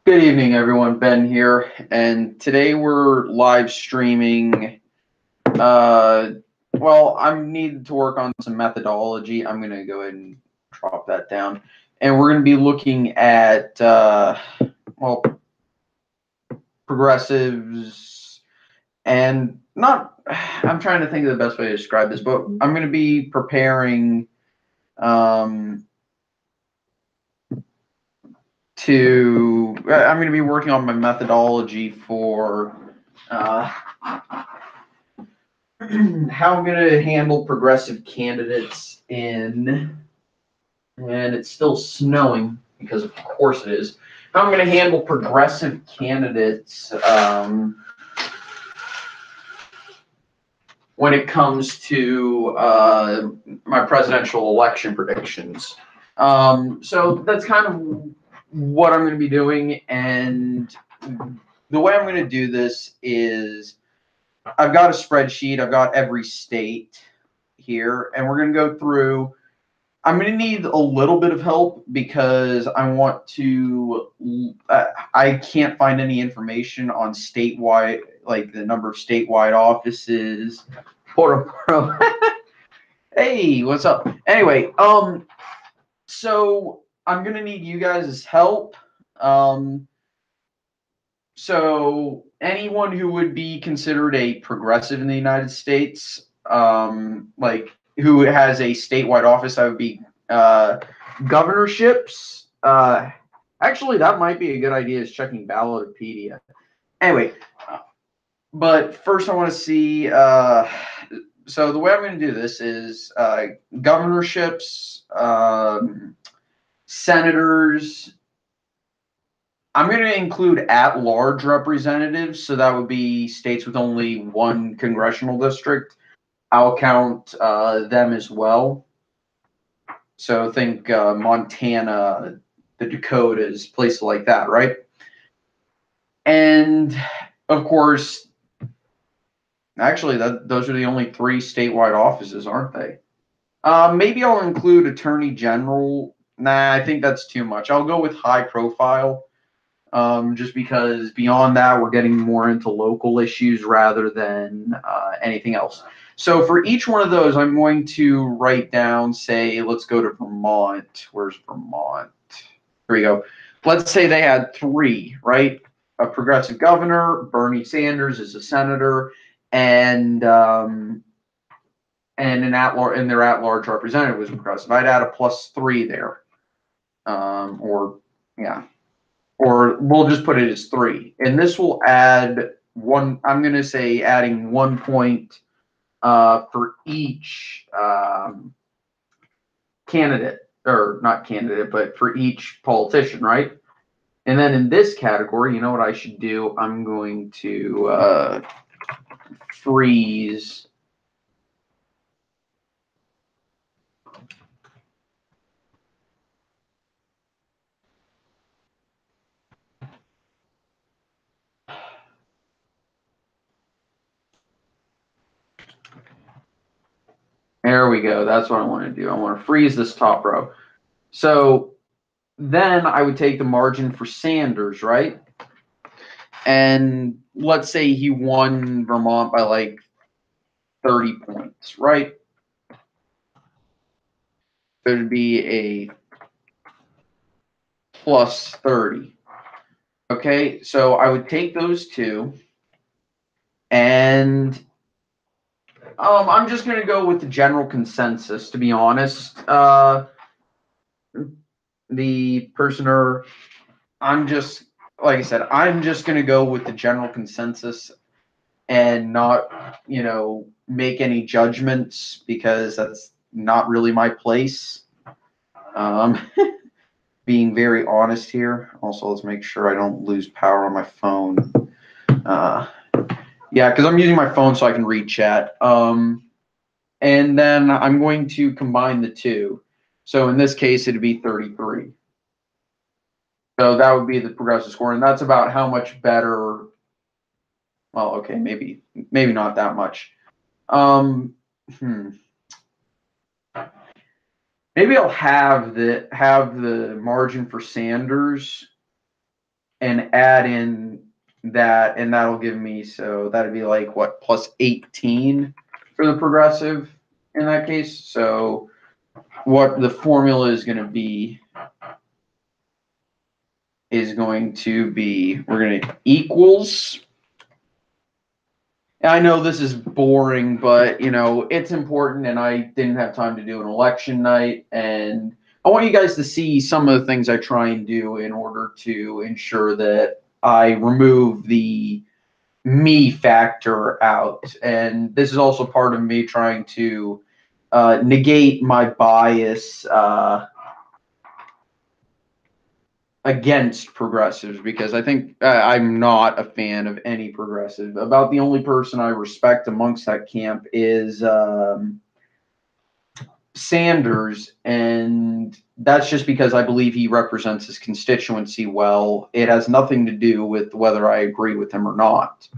Good evening, everyone. Ben here, and today we're live streaming. Well, I need to work on some methodology. I'm going to go ahead and drop that down, and we're going to be looking at well, progressives and not. I'm trying to think of the best way to describe this, but I'm going to be preparing I'm going to be working on my methodology for how I'm going to handle progressive candidates and it's still snowing because of course it is. How I'm going to handle progressive candidates when it comes to my presidential election predictions. So that's kind of what I'm going to be doing, and the way I'm going to do this is I've got a spreadsheet. I've got every state here, and we're going to go through. I'm going to need a little bit of help because I want to. I can't find any information on statewide, like the number of statewide offices. Portobello. Hey, what's up? Anyway, so I'm going to need you guys' help. So anyone who would be considered a progressive in the United States, like who has a statewide office, that would be governorships. Actually, that might be a good idea. Is checking Ballotopedia. Anyway, but first I want to see. So the way I'm going to do this is governorships, senators. I'm going to include at-large representatives, so that would be states with only one congressional district. I'll count them as well. So think Montana, the Dakotas, places like that, right? And of course, actually, those are the only three statewide offices, aren't they? Maybe I'll include Attorney General. Nah, I think that's too much. I'll go with high profile. Just because beyond that, we're getting more into local issues rather than anything else. So for each one of those, I'm going to write down, say, let's go to Vermont. Where's Vermont? Here we go. Let's say they had three, right? A progressive governor, Bernie Sanders is a senator, and an at-large, and their at-large representative was progressive. I'd add a +3 there, or yeah. Or we'll just put it as 3. And this will add one. I'm going to say adding 1 point for each candidate, or not candidate, but for each politician, right? And then in this category, you know what I should do? I'm going to freeze. There we go. That's what I want to do. I want to freeze this top row. So then I would take the margin for Sanders, right? And let's say he won Vermont by like 30 points, right? It would be a +30. Okay, so I would take those two, and I'm just going to go with the general consensus, to be honest. The personer, I'm just, like I said, I'm just going to go with the general consensus and not, make any judgments because that's not really my place. Being very honest here. Also, let's make sure I don't lose power on my phone. Yeah, because I'm using my phone so I can read chat. And then I'm going to combine the two. So in this case, it'd be 33. So that would be the progressive score, and that's about how much better. Well, okay, maybe not that much. Maybe I'll have the margin for Sanders, and add in that, and that'll give me, so that'd be like what, plus 18 for the progressive in that case. So what the formula is going to be we're going to equals. I know this is boring, but it's important, and I didn't have time to do an election night, and I want you guys to see some of the things I try and do in order to ensure that I remove the me factor out. And this is also part of me trying to negate my bias against progressives, because I think I'm not a fan of any progressive. About the only person I respect amongst that camp is Sanders, and that's just because I believe he represents his constituency well. It has nothing to do with whether I agree with him or not.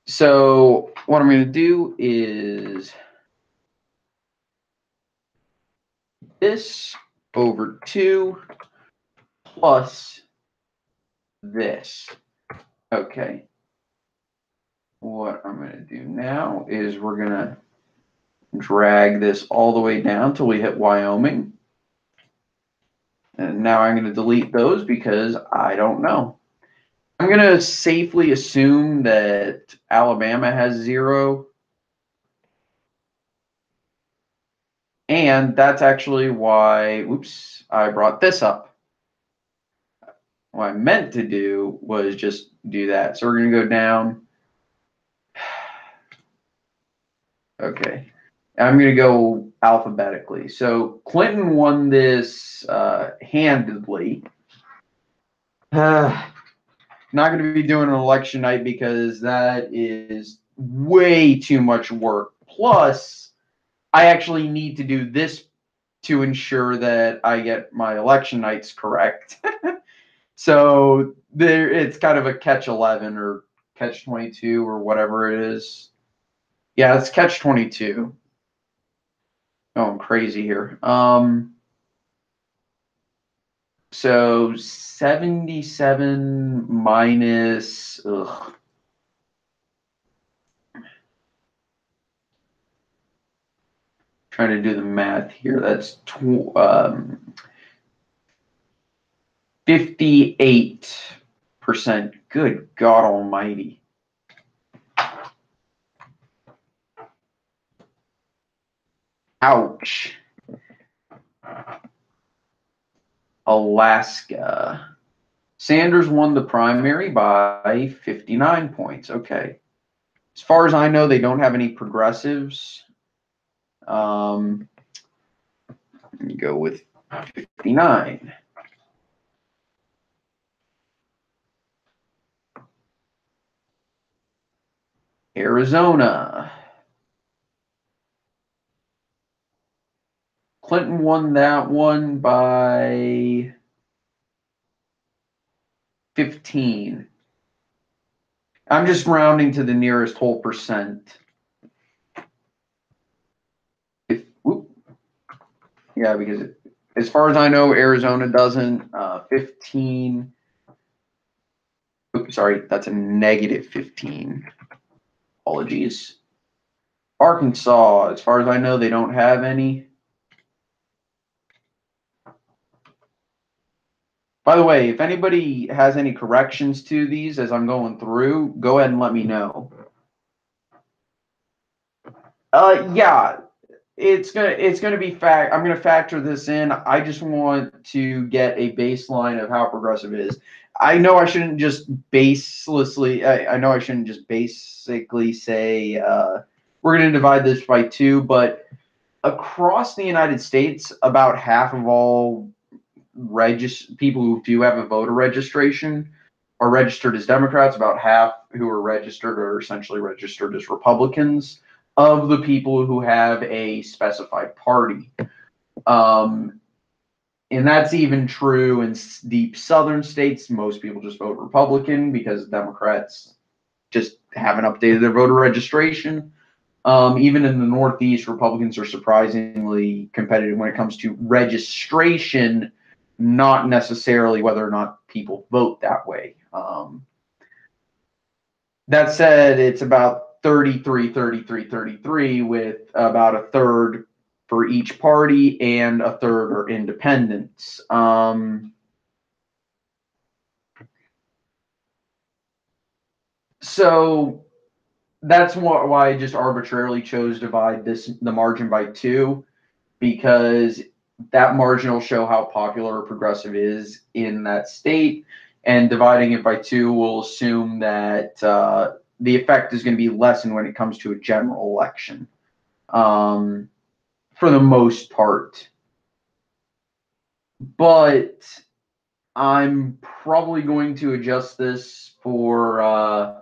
So what I'm going to do is this over 2 plus this. Okay. What I'm going to do now is we're going to drag this all the way down till we hit Wyoming. And now I'm going to delete those because I don't know. I'm going to safely assume that Alabama has 0. And that's actually why, oops, I brought this up. What I meant to do was just do that. So we're going to go down. Okay. I'm going to go alphabetically. So Clinton won this handedly. Not going to be doing an election night because that is way too much work. Plus, I actually need to do this to ensure that I get my election nights correct. So it's kind of a catch-11 or catch-22 or whatever it is. Yeah, it's catch-22. Oh, I'm crazy here. So 77 minus, trying to do the math here. That's 58%. Good God Almighty. Ouch. Alaska. Sanders won the primary by 59 points. Okay. As far as I know, they don't have any progressives. Let me go with 59. Arizona. Clinton won that one by 15. I'm just rounding to the nearest whole percent. Yeah, because as far as I know, Arizona doesn't. 15. Oops, sorry, that's a negative 15. Apologies. Arkansas, as far as I know, they don't have any. By the way, if anybody has any corrections to these as I'm going through, go ahead and let me know. Yeah, it's gonna be I'm gonna factor this in. I just want to get a baseline of how progressive it is. I know I shouldn't just I know I shouldn't just basically say we're gonna divide this by 2, but across the United States, about half of all people who do have a voter registration are registered as Democrats. About half who are registered are essentially registered as Republicans of the people who have a specified party. And that's even true in deep southern states. Most people just vote Republican because Democrats just haven't updated their voter registration. Even in the Northeast, Republicans are surprisingly competitive when it comes to registration not necessarily whether or not people vote that way. That said, it's about 33, 33, 33, with about a third for each party and a third are independents. So that's why I just arbitrarily chose to divide the margin by 2, because that margin will show how popular a progressive is in that state, and dividing it by 2 will assume that the effect is going to be lessened when it comes to a general election, for the most part. But I'm probably going to adjust this for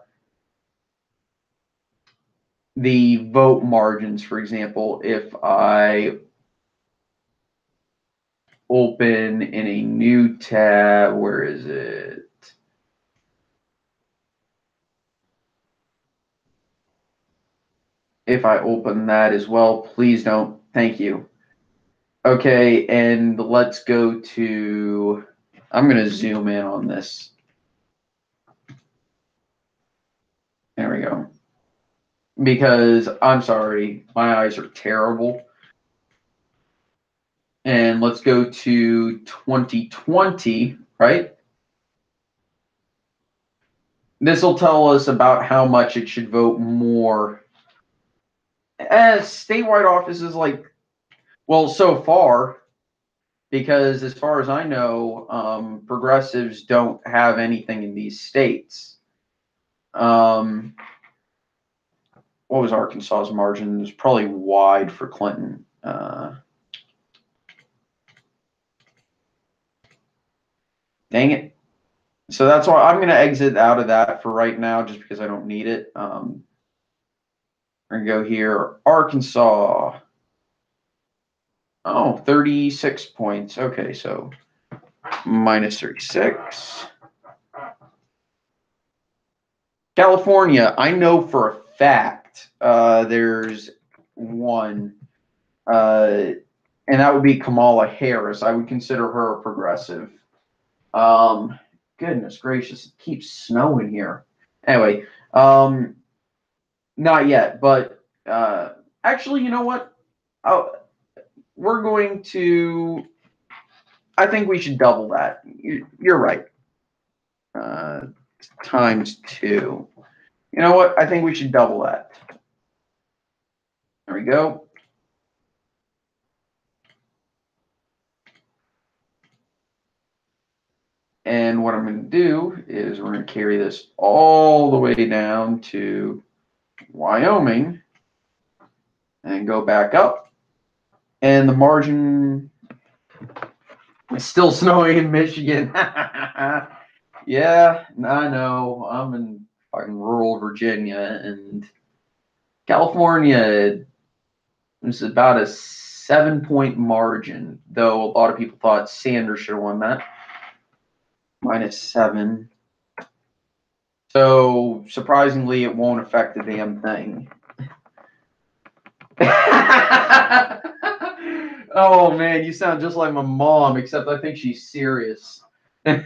the vote margins. For example, if I open in a new tab, where is it? If I open that as well, please don't. Thank you. Okay, and let's go to, I'm going to zoom in on this. There we go. Because I'm sorry, my eyes are terrible. And let's go to 2020, right? This will tell us about how much it should vote more. As statewide offices, like, well, so far, because as far as I know, progressives don't have anything in these states. What was Arkansas's margin? It was probably wide for Clinton. Dang it. So that's why I'm going to exit out of that for right now, just because I don't need it. We're going to go here, Arkansas. Oh, 36 points. Okay, so minus 36. California, I know for a fact there's one, and that would be Kamala Harris. I would consider her a progressive. Goodness gracious, it keeps snowing here. Anyway, not yet, but actually, you know what? We're going to, I think we should double that. You're right. Times 2. You know what? I think we should double that. There we go. And what I'm going to do is we're going to carry this all the way down to Wyoming and go back up. And the margin is still snowing in Michigan. Yeah, I know. I'm in fucking rural Virginia, and California is about a 7-point margin, though a lot of people thought Sanders should have won that. Minus 7. So surprisingly, it won't affect the damn thing. Oh man, you sound just like my mom, except I think she's serious. Yeah,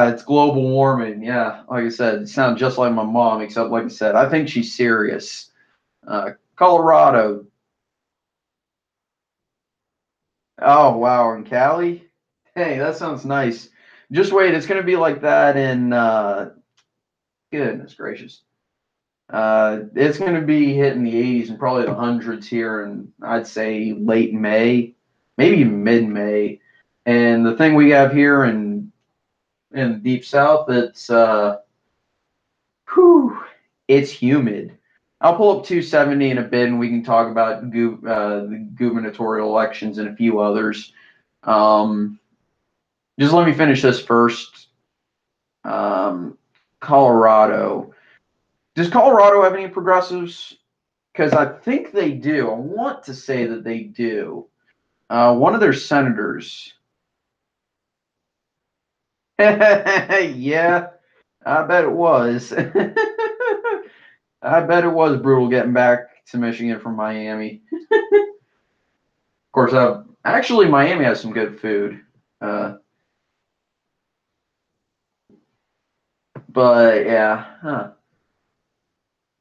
it's global warming. Yeah, like I said, it sounds just like my mom, except like I said, I think she's serious. Colorado. Oh wow, in Cali. Hey, that sounds nice. Just wait, it's gonna be like that in goodness gracious. It's going to be hitting the 80s and probably the hundreds here, and I'd say late May, maybe mid-May. And the thing we have here in the deep south, it's humid. I'll pull up 270 in a bit, and we can talk about the gubernatorial elections and a few others. Just let me finish this first. Colorado. Does Colorado have any progressives? Because I think they do. I want to say that they do. One of their senators. Yeah, I bet it was. I bet it was brutal getting back to Michigan from Miami. Of course, actually Miami has some good food. But yeah, huh.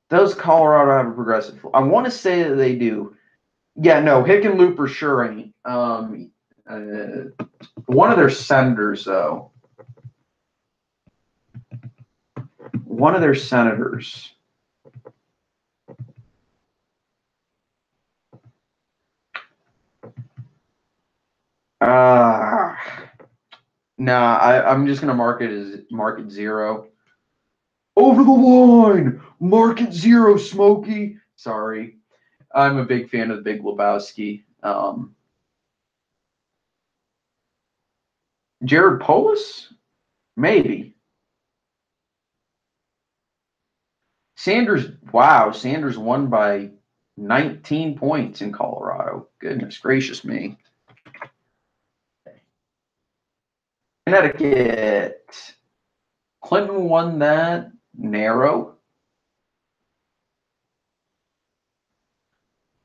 Does Colorado have a progressive? I want to say that they do. Yeah, no, Hickenlooper sure ain't. One of their senators, though. One of their senators. Nah, I'm just gonna mark it 0. Over the line, mark it 0, Smokey. Sorry, I'm a big fan of the Big Lebowski. Jared Polis, maybe. Sanders, wow, Sanders won by 19 points in Colorado. Goodness gracious me. Connecticut. Clinton won that narrow.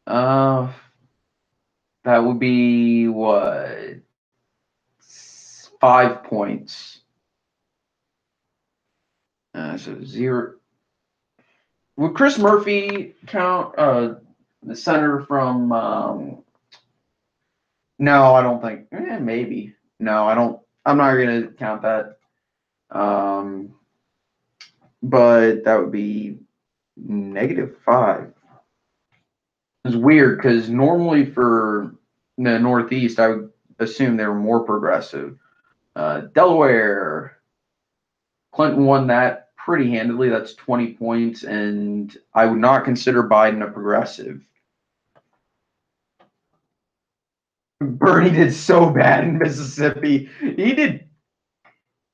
That would be what? 5 points. So 0. Would Chris Murphy count the senator from no, I don't think. Maybe. No, I don't. I'm not going to count that. But that would be -5. It's weird because normally for the Northeast, I would assume they were more progressive. Delaware, Clinton won that pretty handily. That's 20 points, and I would not consider Biden a progressive. Bernie did so bad in Mississippi.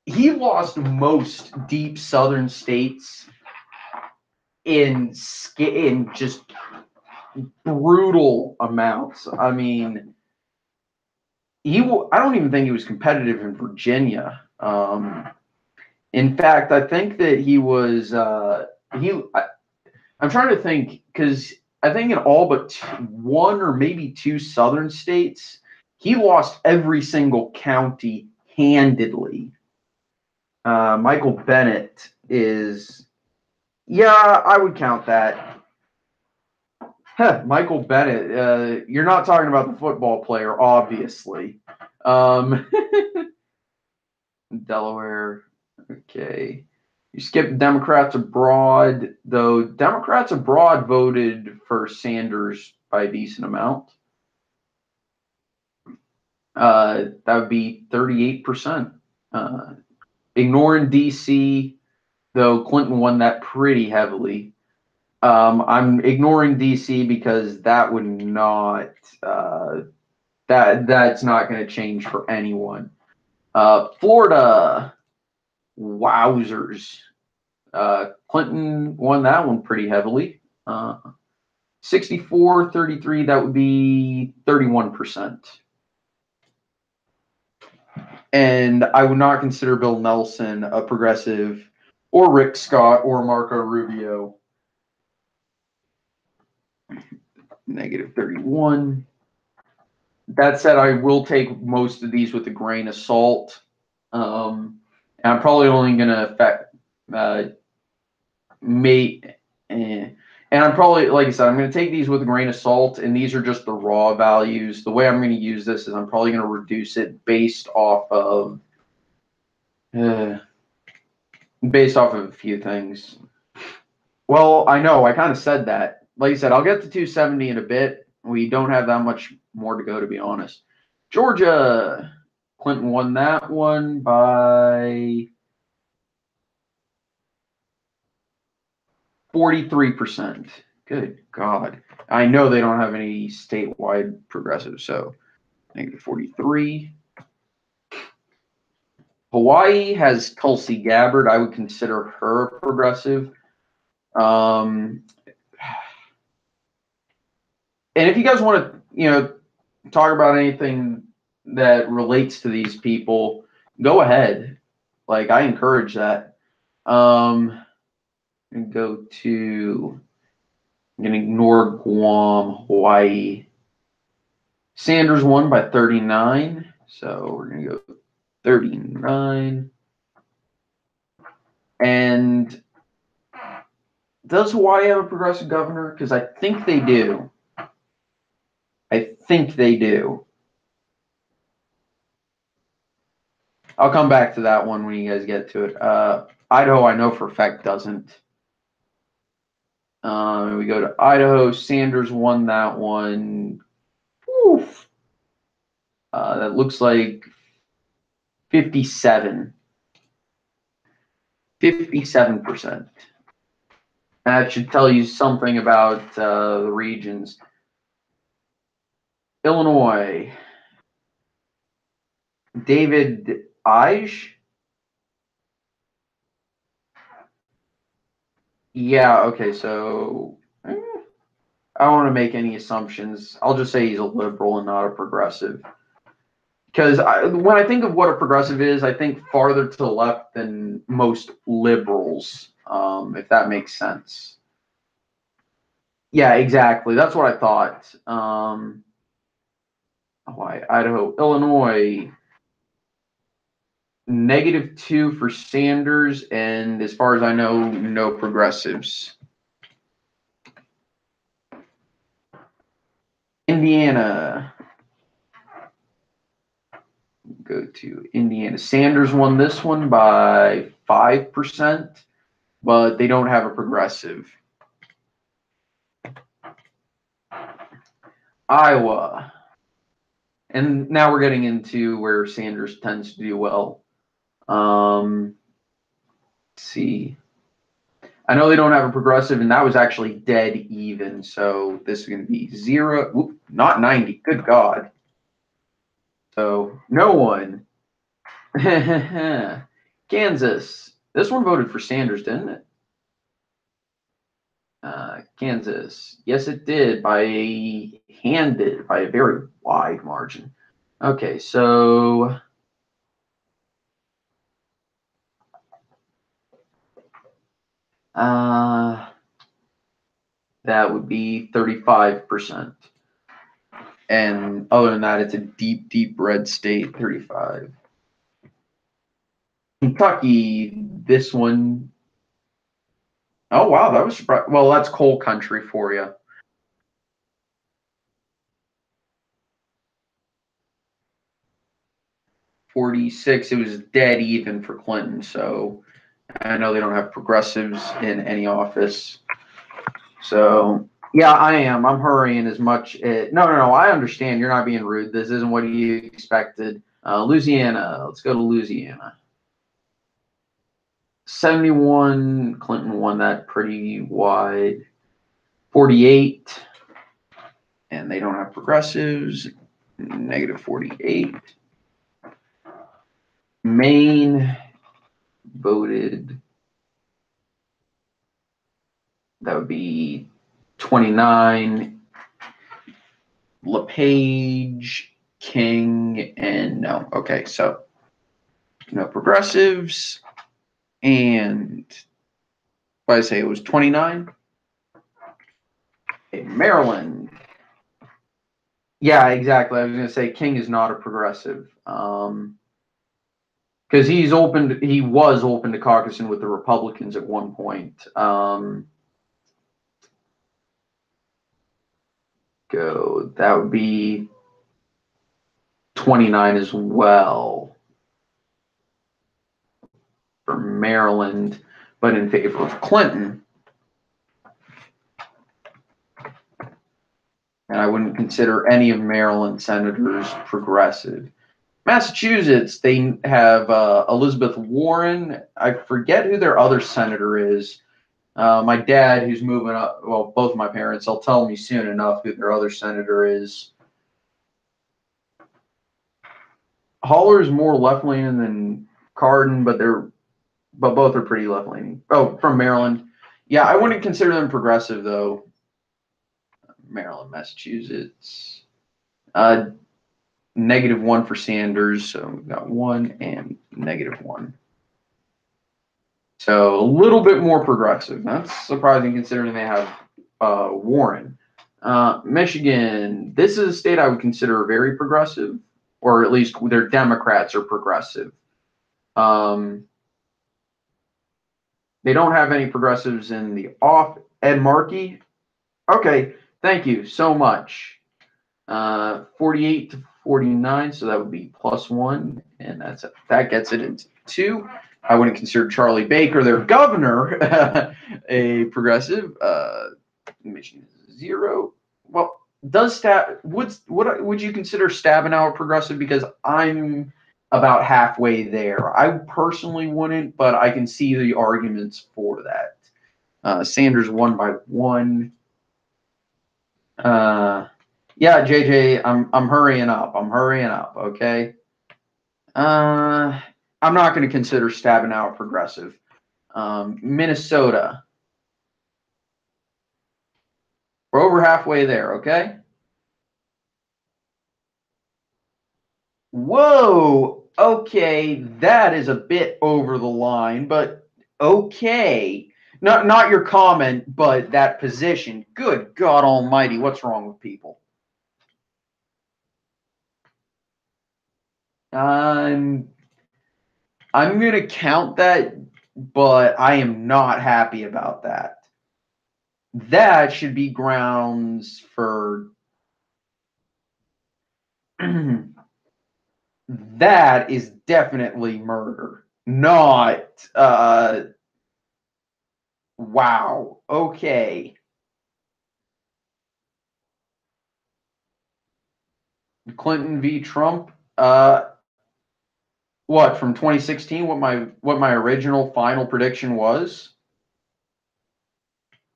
He lost most deep southern states in just brutal amounts. I mean, I don't even think he was competitive in Virginia. In fact, I think that he was I'm trying to think because I think in all but 1 or maybe 2 southern states, he lost every single county handedly. Michael Bennet is, yeah, I would count that. Michael Bennett, you're not talking about the football player, obviously. Delaware, okay. You skipped Democrats abroad, though Democrats abroad voted for Sanders by a decent amount. That would be 38%. Ignoring DC, though Clinton won that pretty heavily. I'm ignoring DC because that would not that's not going to change for anyone. Florida, wowzers. Clinton won that one pretty heavily. 64-33, that would be 31%. And I would not consider Bill Nelson a progressive, or Rick Scott, or Marco Rubio. -31. That said, I will take most of these with a grain of salt. And I'm probably only going to affect and I'm probably, like I said, I'm going to take these with a grain of salt, and these are just the raw values. The way I'm going to use this is I'm probably going to reduce it based off of a few things. Well, I know I kind of said that. Like I said, I'll get to 270 in a bit. We don't have that much more to go, to be honest. Georgia, Clinton won that one by 43%. Good God. I know they don't have any statewide progressives, so -43. Hawaii has Tulsi Gabbard. I would consider her a progressive. And if you guys want to, talk about anything that relates to these people, go ahead. Like, I encourage that. And go to, I'm going to ignore Guam, Hawaii. Sanders won by 39. So we're going to go 39. And does Hawaii have a progressive governor? Because I think they do. I think they do. I'll come back to that one when you guys get to it. Idaho, I know for a fact, doesn't. We go to Idaho. Sanders won that one. Oof. That looks like 57. 57%. That should tell you something about the regions. Illinois. David Ige. Yeah, okay, so I don't want to make any assumptions. I'll just say he's a liberal and not a progressive. Because when I think of what a progressive is, I think farther to the left than most liberals, if that makes sense. Yeah, exactly. That's what I thought. Hawaii, Idaho, Illinois. -2 for Sanders, and as far as I know, no progressives. Indiana. Go to Indiana. Sanders won this one by 5%, but they don't have a progressive. Iowa. And now we're getting into where Sanders tends to do well. Let's see. I know they don't have a progressive, and that was actually dead even. So this is going to be 0. Whoop, not 90. Good God. So no one. Kansas. This one voted for Sanders, didn't it? Kansas. Yes, it did by a very wide margin. Okay, so that would be 35%. And other than that, it's a deep, deep red state, 35. Kentucky, this one. Oh, wow, that was surprising. Well, that's coal country for you. '46, it was dead even for Clinton. So I know they don't have progressives in any office. So yeah, I am. I'm hurrying as much. No. I understand. You're not being rude. This isn't what you expected. Louisiana. Let's go to Louisiana. 71. Clinton won that pretty wide. 48. And they don't have progressives. -48. Maine voted. That would be 29. LePage, King, and no. Okay, so no progressives. And what did I say? It was 29. Okay, Maryland. Yeah, exactly. I was going to say King is not a progressive. Because he was open to caucusing with the Republicans at one point. That would be 29 as well for Maryland, but in favor of Clinton. And I wouldn't consider any of Maryland senators progressive. Massachusetts, they have Elizabeth Warren. I forget who their other senator is. My dad, who's moving up, well, both my parents, they'll tell me soon enough who their other senator is. Haller is more left-leaning than Cardin, but both are pretty left-leaning. Oh, from Maryland. Yeah, I wouldn't consider them progressive, though. Maryland, Massachusetts. -1 for Sanders, so we've got 1 and -1. So a little bit more progressive. That's surprising considering they have Warren. Michigan. This is a state I would consider very progressive, or at least their Democrats are progressive. They don't have any progressives in the off. Ed Markey. Okay, thank you so much. 48 to 49, so that would be +1, and that gets it into 2. I wouldn't consider Charlie Baker, their governor, a progressive. Michigan 0. Well, would you consider Stabenow progressive? Because I'm about halfway there. I personally wouldn't, but I can see the arguments for that. Sanders won by 1. Yeah, JJ, I'm hurrying up. Okay. I'm not going to consider Stabenow progressive. Minnesota. We're over halfway there, okay? Whoa, okay, that is a bit over the line, but okay. Not your comment, but that position. Good God Almighty, what's wrong with people? I'm gonna count that, but I am not happy about that. That should be grounds for that is definitely murder. Not wow. Okay. Clinton v. Trump. What from 2016? What my original final prediction was?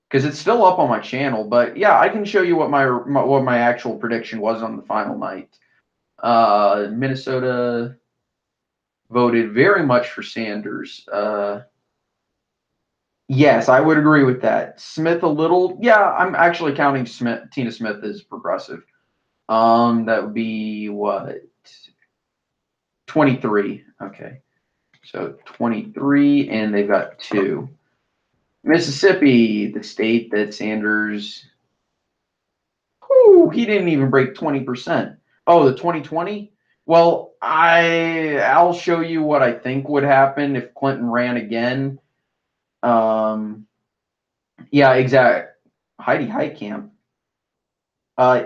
Because it's still up on my channel. But yeah, I can show you what my actual prediction was on the final night. Minnesota voted very much for Sanders. Yes, I would agree with that. Smith a little. Yeah, I'm actually counting Tina Smith as progressive. That would be what? 23. Okay. So 23, and they've got 2. Mississippi, the state that Sanders, he didn't even break 20%. Oh, the 2020? Well, I'll show you what I think would happen if Clinton ran again. Yeah, exact. Heidi Heitkamp.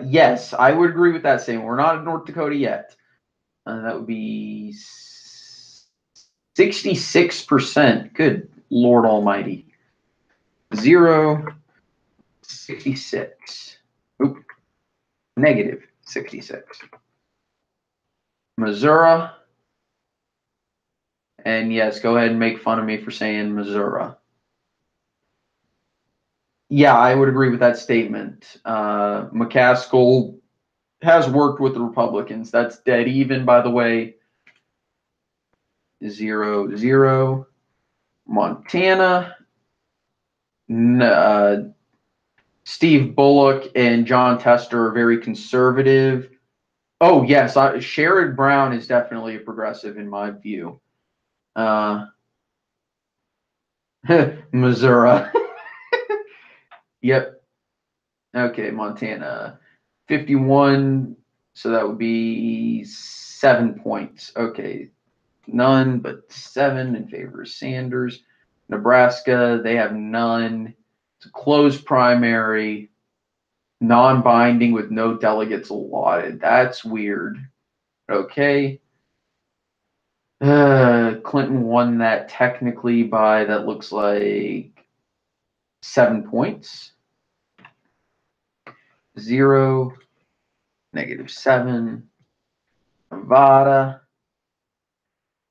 Yes, I would agree with that statement. We're not in North Dakota yet. That would be 66%. Good Lord Almighty. 0, 66. Oop. Negative 66. Missouri. And yes, go ahead and make fun of me for saying Missouri. Yeah, I would agree with that statement. McCaskill has worked with the Republicans. That's dead even, by the way. 0, 0. Montana. Steve Bullock and John Tester are very conservative. Oh, yes. Sherrod Brown is definitely a progressive in my view. Missouri. Yep. Okay, Montana. 51. So that would be 7 points. Okay. None but 7 in favor of Sanders. Nebraska, they have none. It's a closed primary, non-binding with no delegates allotted. That's weird. Okay. Clinton won that technically by, that looks like 7 points. 0, -7. Nevada.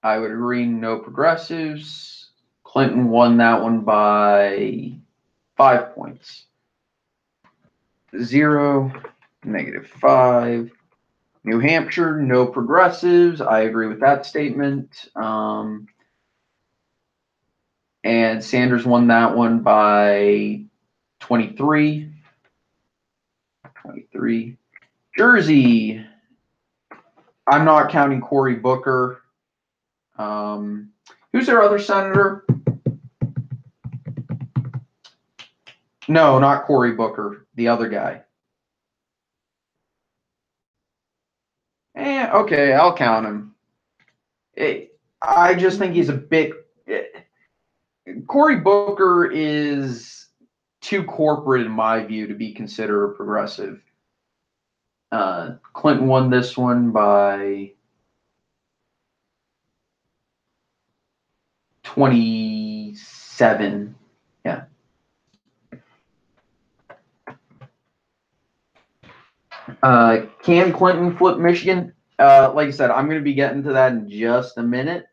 I would agree, no progressives. Clinton won that one by 5 points. 0, -5. New Hampshire, no progressives. I agree with that statement. And Sanders won that one by 23. 23. Jersey. I'm not counting Cory Booker. Who's their other senator? No, not Cory Booker. The other guy. Okay, I'll count him. I just think he's a bit. Cory Booker is too corporate, in my view, to be considered a progressive. Clinton won this one by 27. Yeah. Can Clinton flip Michigan? Like I said, I'm going to be getting to that in just a minute.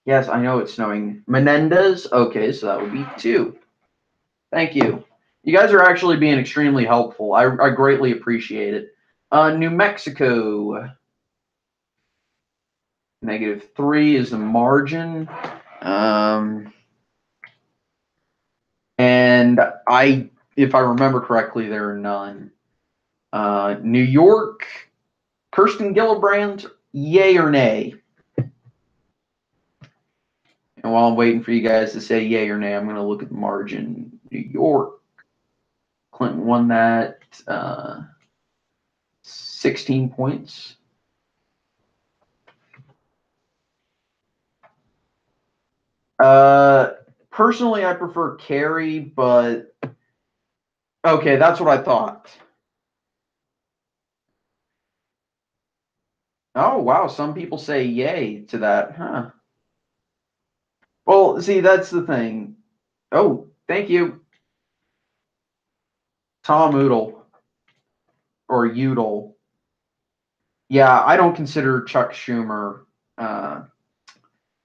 Yes, I know it's snowing. Menendez. Okay, so that would be 2. Thank you. You guys are actually being extremely helpful. I greatly appreciate it. New Mexico. -3 is the margin. And if I remember correctly, there are none. New York, Kirsten Gillibrand, yay or nay? And while I'm waiting for you guys to say yay or nay, I'm going to look at the margin. New York, Clinton won that 16 points. Personally, I prefer Kerry, but okay, that's what I thought. Oh, wow, some people say yay to that, huh? Well, see, that's the thing. Oh, thank you. Tom Udall or Udall. Yeah, I don't consider Chuck Schumer.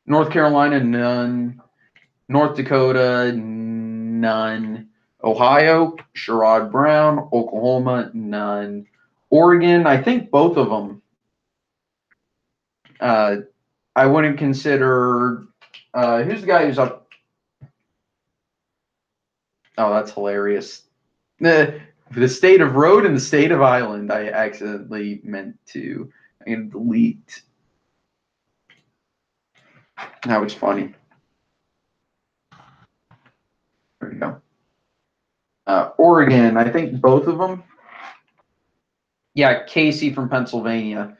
North Carolina, none. North Dakota, none. Ohio, Sherrod Brown. Oklahoma, none. Oregon, I think both of them. I wouldn't consider. Who's the guy who's up? Oh, that's hilarious. The state of Rhode and the state of Island. I accidentally meant to. I'm going to delete. That was funny. There we go. Oregon, I think both of them. Yeah, Casey from Pennsylvania.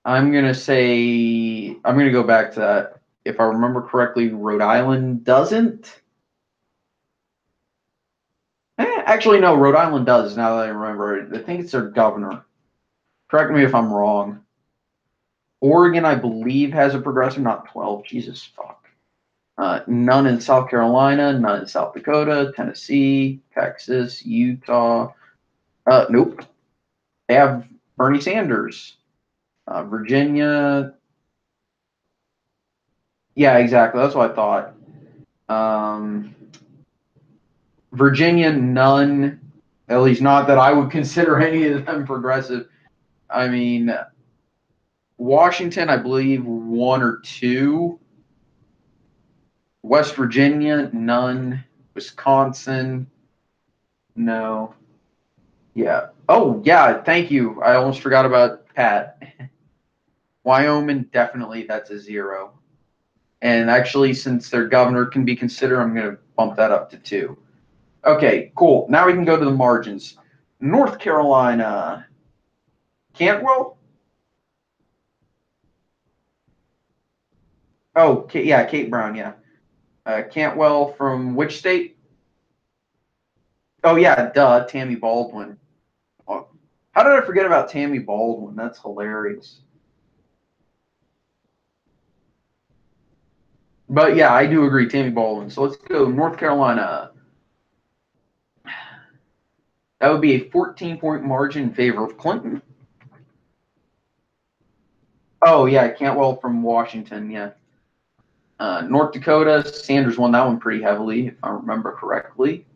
I'm going to go back to that. If I remember correctly, Rhode Island doesn't. Actually, no, Rhode Island does, now that I remember it. I think it's their governor. Correct me if I'm wrong. Oregon, I believe, has a progressive, not 12. Jesus, fuck. None in South Carolina, none in South Dakota, Tennessee, Texas, Utah. Nope. They have Bernie Sanders. Virginia. Yeah, exactly. That's what I thought. Virginia, none. At least not that I would consider any of them progressive. I mean, Washington, I believe, 1 or 2. West Virginia, none. Wisconsin, no. Yeah. Oh, yeah. Thank you. I almost forgot about Pat. Wyoming, definitely, that's a 0. And actually, since their governor can be considered, I'm going to bump that up to 2. Okay, cool. Now we can go to the margins. North Carolina, Cantwell. Oh, yeah, Kate Brown, yeah. Cantwell from which state? Oh, yeah, duh, Tammy Baldwin. Oh, how did I forget about Tammy Baldwin? That's hilarious. But yeah, I do agree, Tammy Baldwin. So let's go North Carolina. That would be a 14-point margin in favor of Clinton. Oh, yeah, Cantwell from Washington, yeah. North Dakota, Sanders won that one pretty heavily, if I remember correctly.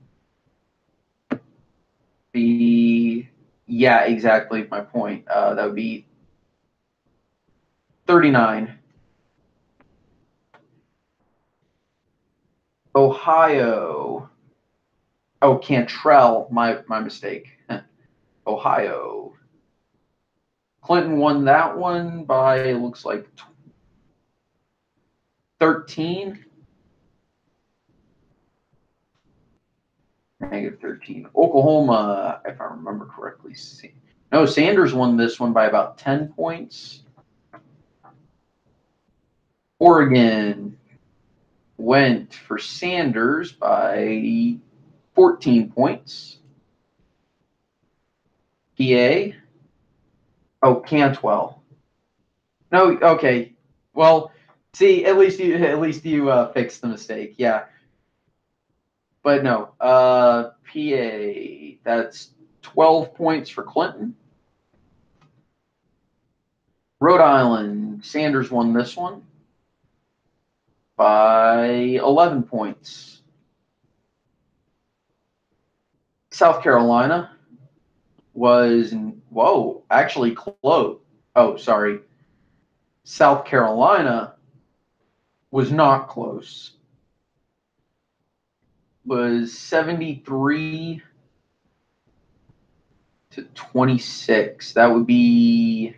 Yeah, exactly my point. That would be 39. Ohio. Oh, Cantrell, my mistake. Ohio. Clinton won that one by, it looks like, 13. -13. Oklahoma, if I remember correctly. No, Sanders won this one by about 10 points. Oregon went for Sanders by 14 points. PA. Oh, Cantwell. No, okay. Well, see, at least you fixed the mistake. Yeah. But no, PA, that's 12 points for Clinton. Rhode Island, Sanders won this one by 11 points. South Carolina was, whoa, actually close. Oh, sorry. South Carolina was not close. Was 73 to 26. That would be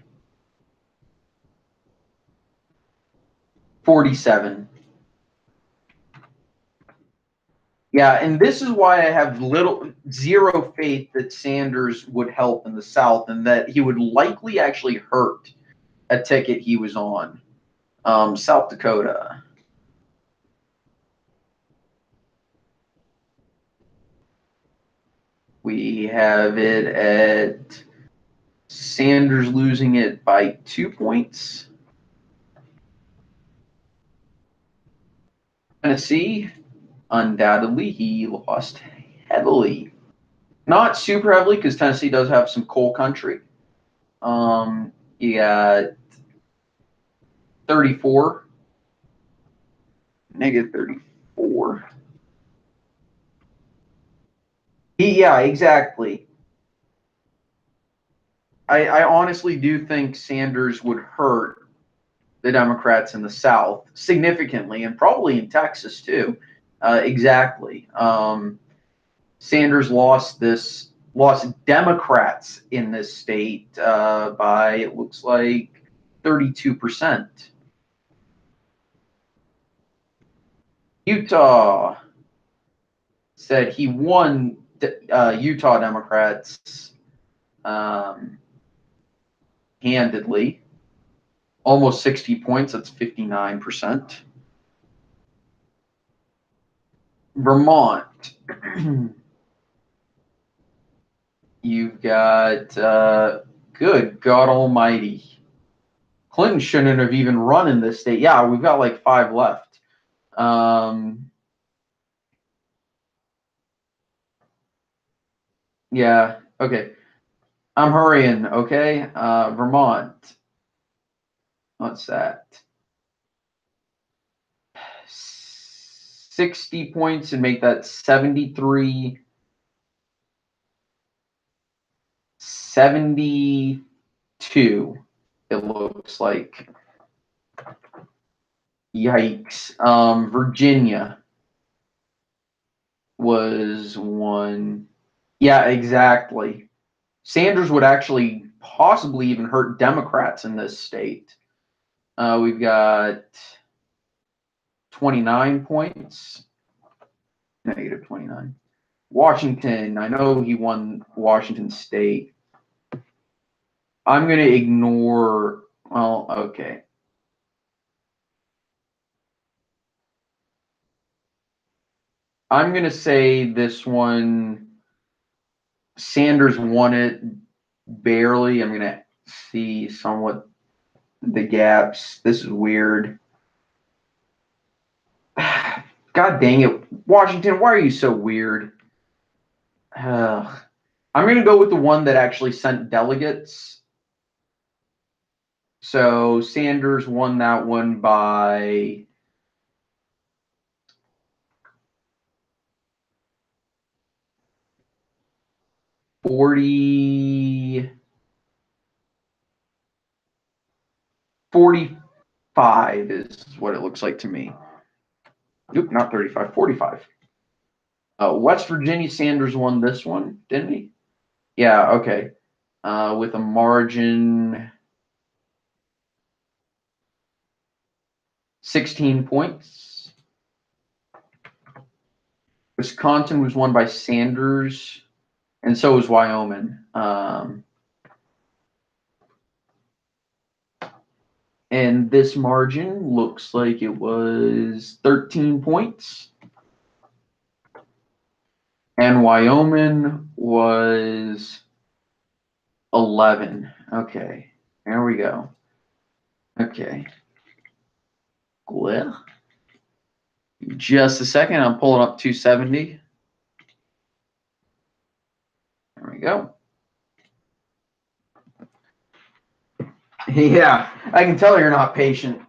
47. Yeah, and this is why I have zero faith that Sanders would help in the South, and that he would likely actually hurt a ticket he was on. South Dakota. We have it at Sanders losing it by 2 points. Tennessee, undoubtedly, he lost heavily. Not super heavily, because Tennessee does have some coal country. You got 34. Negative 34. Yeah, exactly. I honestly do think Sanders would hurt the Democrats in the South significantly, and probably in Texas too. Exactly. Sanders lost Democrats in this state by, it looks like, 32%. Utah said he won Utah Democrats handedly. Almost 60 points. That's 59%. Vermont. You've got, good God almighty. Clinton shouldn't have even run in this state. Yeah, we've got like 5 left. Yeah, okay. I'm hurrying, okay? Vermont. What's that? 60 points and make that 73, 72, it looks like. Yikes. Virginia was one. Yeah, exactly. Sanders would actually possibly even hurt Democrats in this state. We've got 29 points. Negative 29. Washington, I know he won Washington State. I'm going to ignore, well, okay. I'm going to say this one, Sanders won it barely. I'm going to see somewhat the gaps. This is weird. God dang it. Washington, why are you so weird? I'm going to go with the one that actually sent delegates. So Sanders won that one by 45 is what it looks like to me. Nope, not 35, 45. West Virginia, Sanders won this one, didn't he? Yeah, okay. With a margin 16 points. Wisconsin was won by Sanders, and so was Wyoming. And this margin looks like it was 13 points. And Wyoming was 11. Okay, there we go. Okay. Well, just a second. I'm pulling up 270. There we go. Yeah, I can tell you're not patient.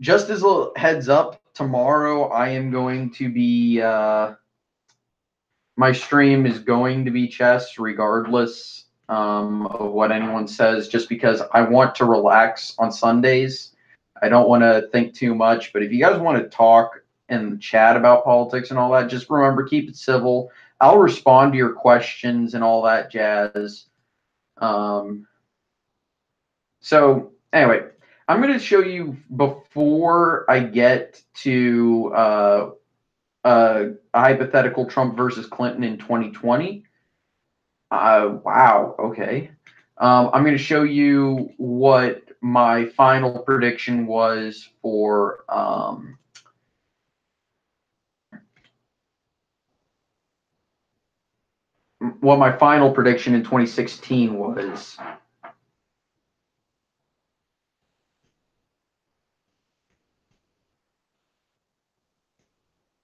Just as a heads up, tomorrow I am going to be, my stream is going to be chess regardless of what anyone says, just because I want to relax on Sundays. I don't want to think too much, but if you guys want to talk and chat about politics and all that, just remember, keep it civil. I'll respond to your questions and all that jazz. So anyway, I'm going to show you before I get to a hypothetical Trump versus Clinton in 2020. Wow. Okay. I'm going to show you what my final prediction was for what my final prediction in 2016 was.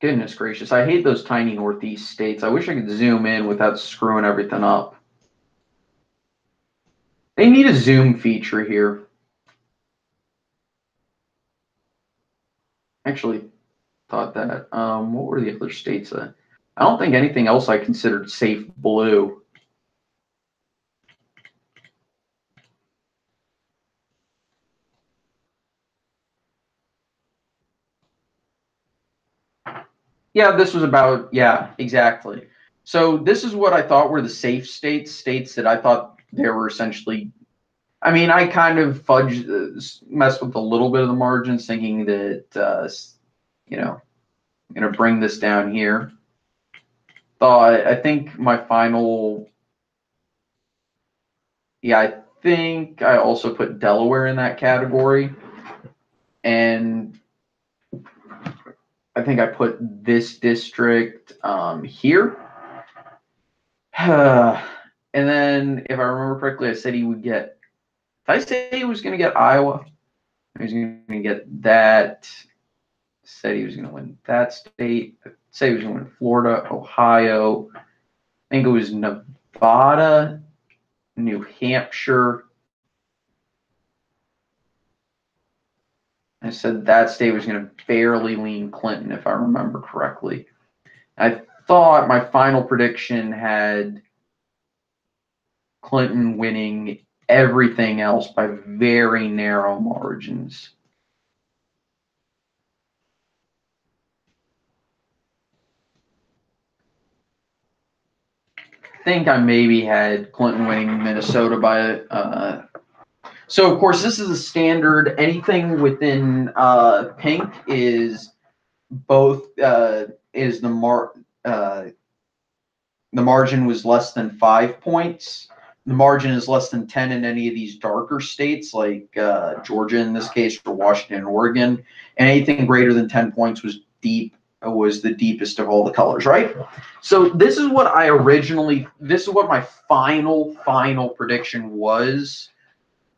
Goodness gracious, I hate those tiny Northeast states. I wish I could zoom in without screwing everything up. They need a zoom feature here. Actually, thought that. What were the other states that? I don't think anything else I considered safe blue. Yeah, this was about, yeah, exactly. So this is what I thought were the safe states, states that I thought there were essentially, I mean, I kind of messed with a little bit of the margins, thinking that, you know, I'm going to bring this down here. I think my final, yeah, I think I also put Delaware in that category. And I think I put this district here. And then, if I remember correctly, I said he would get, did I say he was going to get Iowa? He was going to get that. Said he was going to win that state. Said he was going to win Florida, Ohio. I think it was Nevada, New Hampshire. I said that state was going to barely lean Clinton, if I remember correctly. I thought my final prediction had Clinton winning everything else by very narrow margins. I think I maybe had Clinton winning Minnesota by so of course this is a standard. Anything within pink is both is the margin was less than 5 points. The margin is less than 10 in any of these darker states, like Georgia in this case, or Washington and Oregon. And anything greater than 10 points was the deepest of all the colors, right? So this is what this is what my final prediction was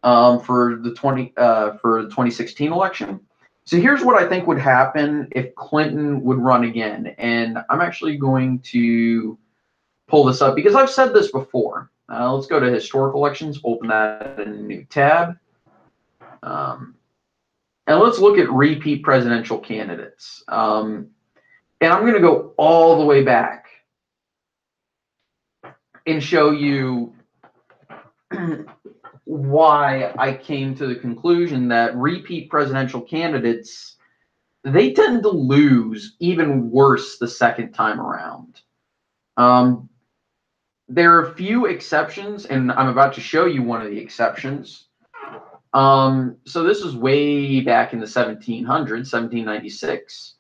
for the 2016 election. So here's what I think would happen if Clinton would run again. And I'm actually going to pull this up because I've said this before. Let's go to historical elections, open that in a new tab. And let's look at repeat presidential candidates. And I'm going to go all the way back and show you why I came to the conclusion that repeat presidential candidates, they tend to lose even worse the second time around. There are a few exceptions, and I'm about to show you one of the exceptions. So this is way back in the 1700s, 1796.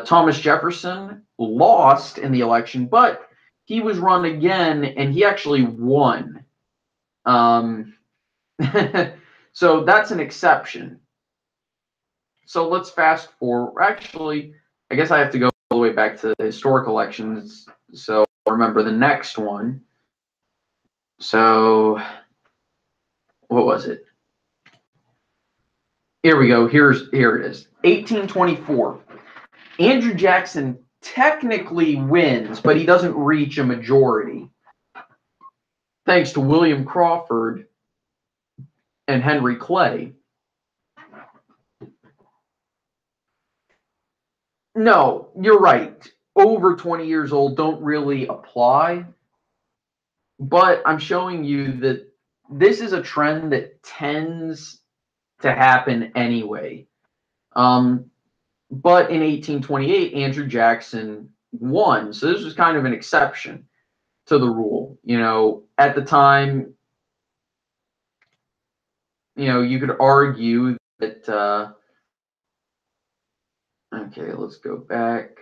Thomas Jefferson lost in the election, but he was run again, and he actually won. So that's an exception. So let's fast forward. Actually, I guess I have to go all the way back to the historic elections. So remember the next one. So what was it? Here we go. Here it is. 1824. Andrew Jackson technically wins, but he doesn't reach a majority. Thanks to William Crawford and Henry Clay. No, you're right. Over 20 years old don't really apply. But I'm showing you that this is a trend that tends to happen anyway. But in 1828, Andrew Jackson won. So this was kind of an exception to the rule. At the time, you could argue that, okay, let's go back.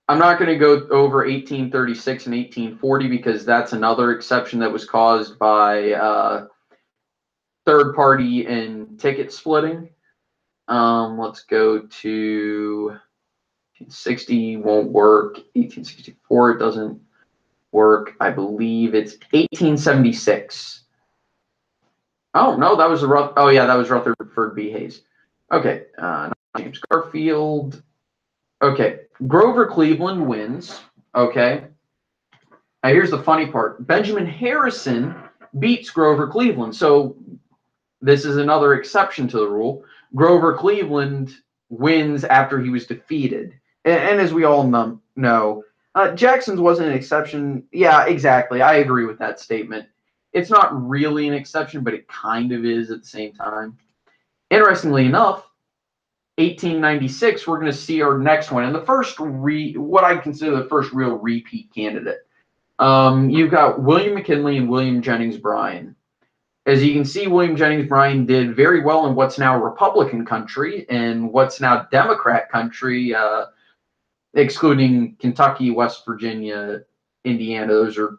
I'm not going to go over 1836 and 1840 because that's another exception that was caused by third party and ticket splitting. Let's go to 1860, won't work. 1864, it doesn't work. I believe it's 1876. Oh, no, that was that was Rutherford B. Hayes. Okay, James Garfield. Okay, Grover Cleveland wins. Okay. Now here's the funny part. Benjamin Harrison beats Grover Cleveland. So this is another exception to the rule. Grover Cleveland wins after he was defeated. And as we all know, Jackson's wasn't an exception. Yeah, exactly. I agree with that statement. It's not really an exception, but it kind of is at the same time. Interestingly enough, 1896, we're going to see our next one. And the first, what I consider the first real repeat candidate. You've got William McKinley and William Jennings Bryan. As you can see, William Jennings Bryan did very well in what's now Republican country and what's now Democrat country, excluding Kentucky, West Virginia, Indiana. Those are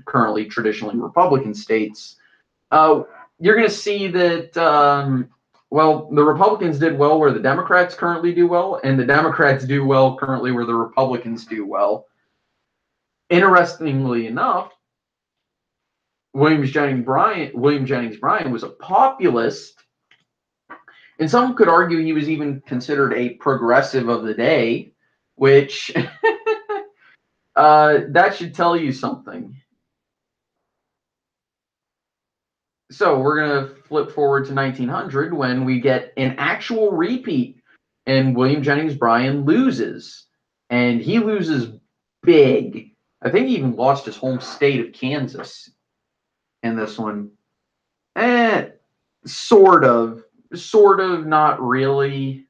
currently traditionally Republican states. You're going to see that, the Republicans did well where the Democrats currently do well, and the Democrats do well currently where the Republicans do well. Interestingly enough, William Jennings Bryan was a populist, and some could argue he was even considered a progressive of the day, which that should tell you something. So we're going to flip forward to 1900 when we get an actual repeat, and William Jennings Bryan loses, and he loses big. I think he even lost his home state of Kansas in this one. Sort of, not really.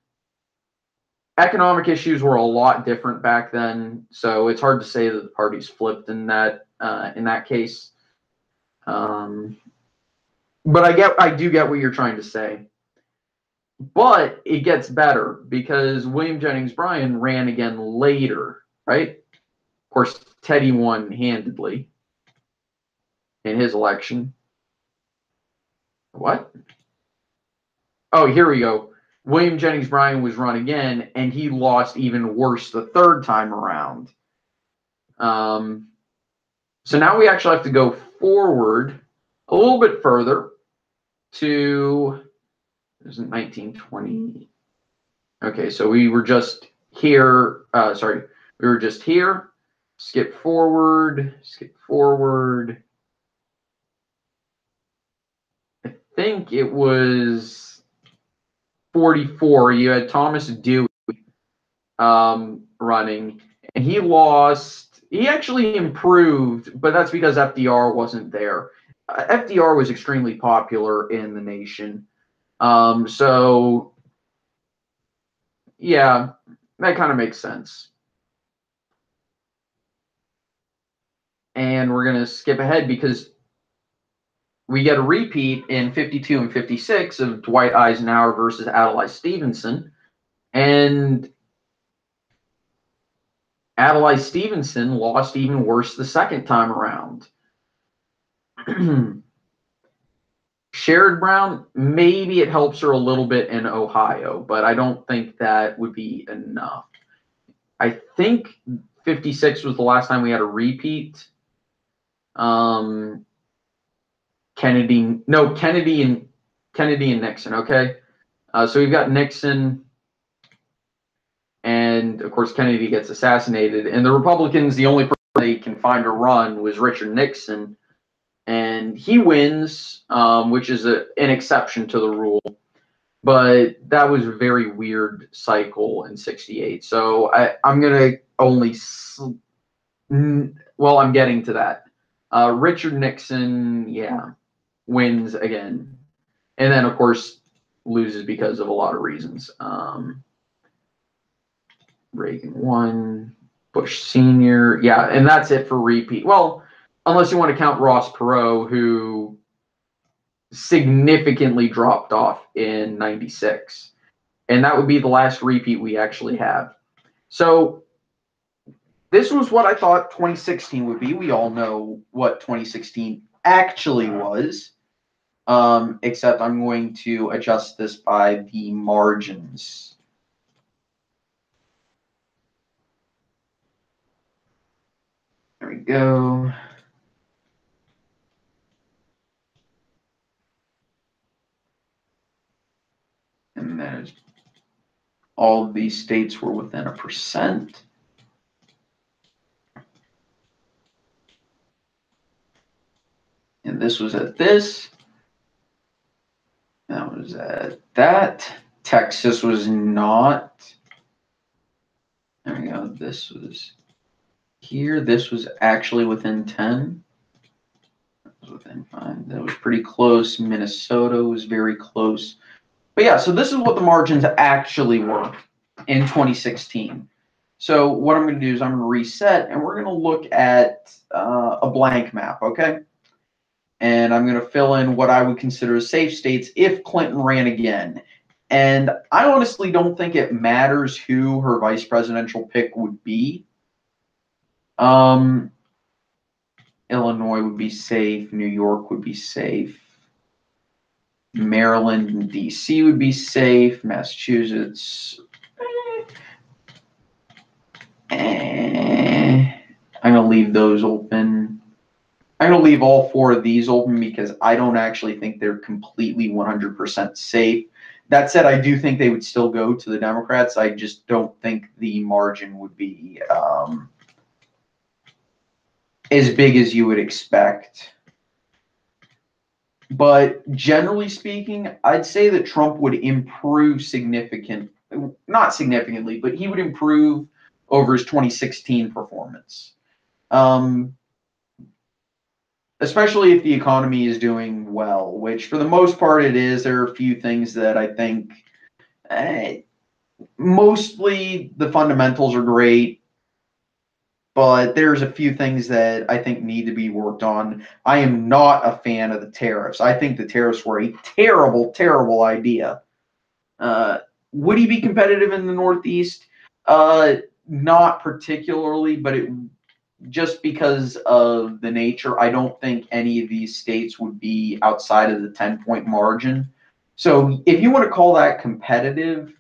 Economic issues were a lot different back then, so it's hard to say that the parties flipped in that case. But I do get what you're trying to say. But it gets better because William Jennings Bryan ran again later, right? Of course, Teddy won handedly in his election. What? Oh, here we go. William Jennings Bryan was run again, and he lost even worse the third time around. So now we actually have to go forward a little bit further to, is it 1920? Okay, so we were just here. We were just here. Skip forward. I think it was 44. You had Thomas Dewey running, and he lost. He actually improved, but that's because FDR wasn't there. FDR was extremely popular in the nation. So, yeah, that kind of makes sense. And we're going to skip ahead because we get a repeat in 52 and 56 of Dwight Eisenhower versus Adlai Stevenson. And Adlai Stevenson lost even worse the second time around. Sherrod Brown, maybe it helps her a little bit in Ohio, but I don't think that would be enough. I think 56 was the last time we had a repeat. Kennedy and Nixon. Okay, so we've got Nixon, and of course Kennedy gets assassinated, and the Republicans, the only person they can find to run was Richard Nixon, and he wins, which is an exception to the rule. But that was a very weird cycle in '68. So I'm gonna only. Well, I'm getting to that. Richard Nixon, yeah, wins again, and then of course loses because of a lot of reasons. Reagan won, Bush Sr., yeah, and that's it for repeat. Well, unless you want to count Ross Perot, who significantly dropped off in '96, and that would be the last repeat we actually have. So this was what I thought 2016 would be. We all know what 2016 actually was, except I'm going to adjust this by the margins. There we go. And then all of these states were within 1%. And this was at this. That was at that. Texas was not. There we go. This was here. This was actually within 10. That was within 5. That was pretty close. Minnesota was very close. But yeah, so this is what the margins actually were in 2016. So what I'm going to do is I'm going to reset, and we're going to look at a blank map, okay? And I'm going to fill in what I would consider as safe states if Clinton ran again. And I honestly don't think it matters who her vice presidential pick would be. Illinois would be safe. New York would be safe. Maryland and D.C. would be safe. Massachusetts. I'm going to leave those open. I'm going to leave all 4 of these open because I don't actually think they're completely 100% safe. That said, I do think they would still go to the Democrats. I just don't think the margin would be as big as you would expect. But generally speaking, I'd say that Trump would improve not significantly, but he would improve over his 2016 performance. Especially if the economy is doing well, which for the most part it is. There are a few things that I think mostly the fundamentals are great, but there's a few things that I think need to be worked on. I am not a fan of the tariffs. I think the tariffs were a terrible, terrible idea. Would he be competitive in the Northeast? Not particularly, but just because of the nature, I don't think any of these states would be outside of the 10-point margin. So if you want to call that competitive,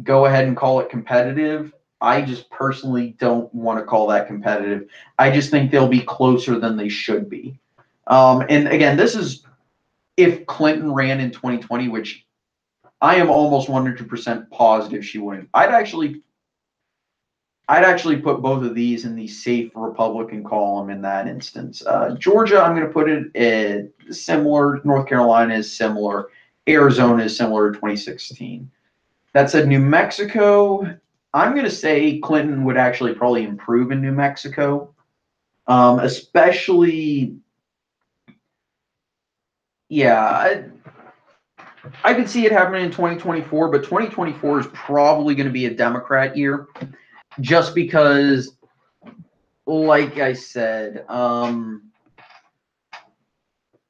go ahead and call it competitive. I just personally don't want to call that competitive. I just think they'll be closer than they should be. And again, this is if Clinton ran in 2020, which I am almost 100% positive she wouldn't. I'd actually put both of these in the safe Republican column in that instance. Georgia, I'm going to put it at similar. North Carolina is similar. Arizona is similar to 2016. That said, New Mexico, I'm going to say Clinton would actually probably improve in New Mexico, especially, yeah, I could see it happening in 2024, but 2024 is probably going to be a Democrat year. Just because, like I said, I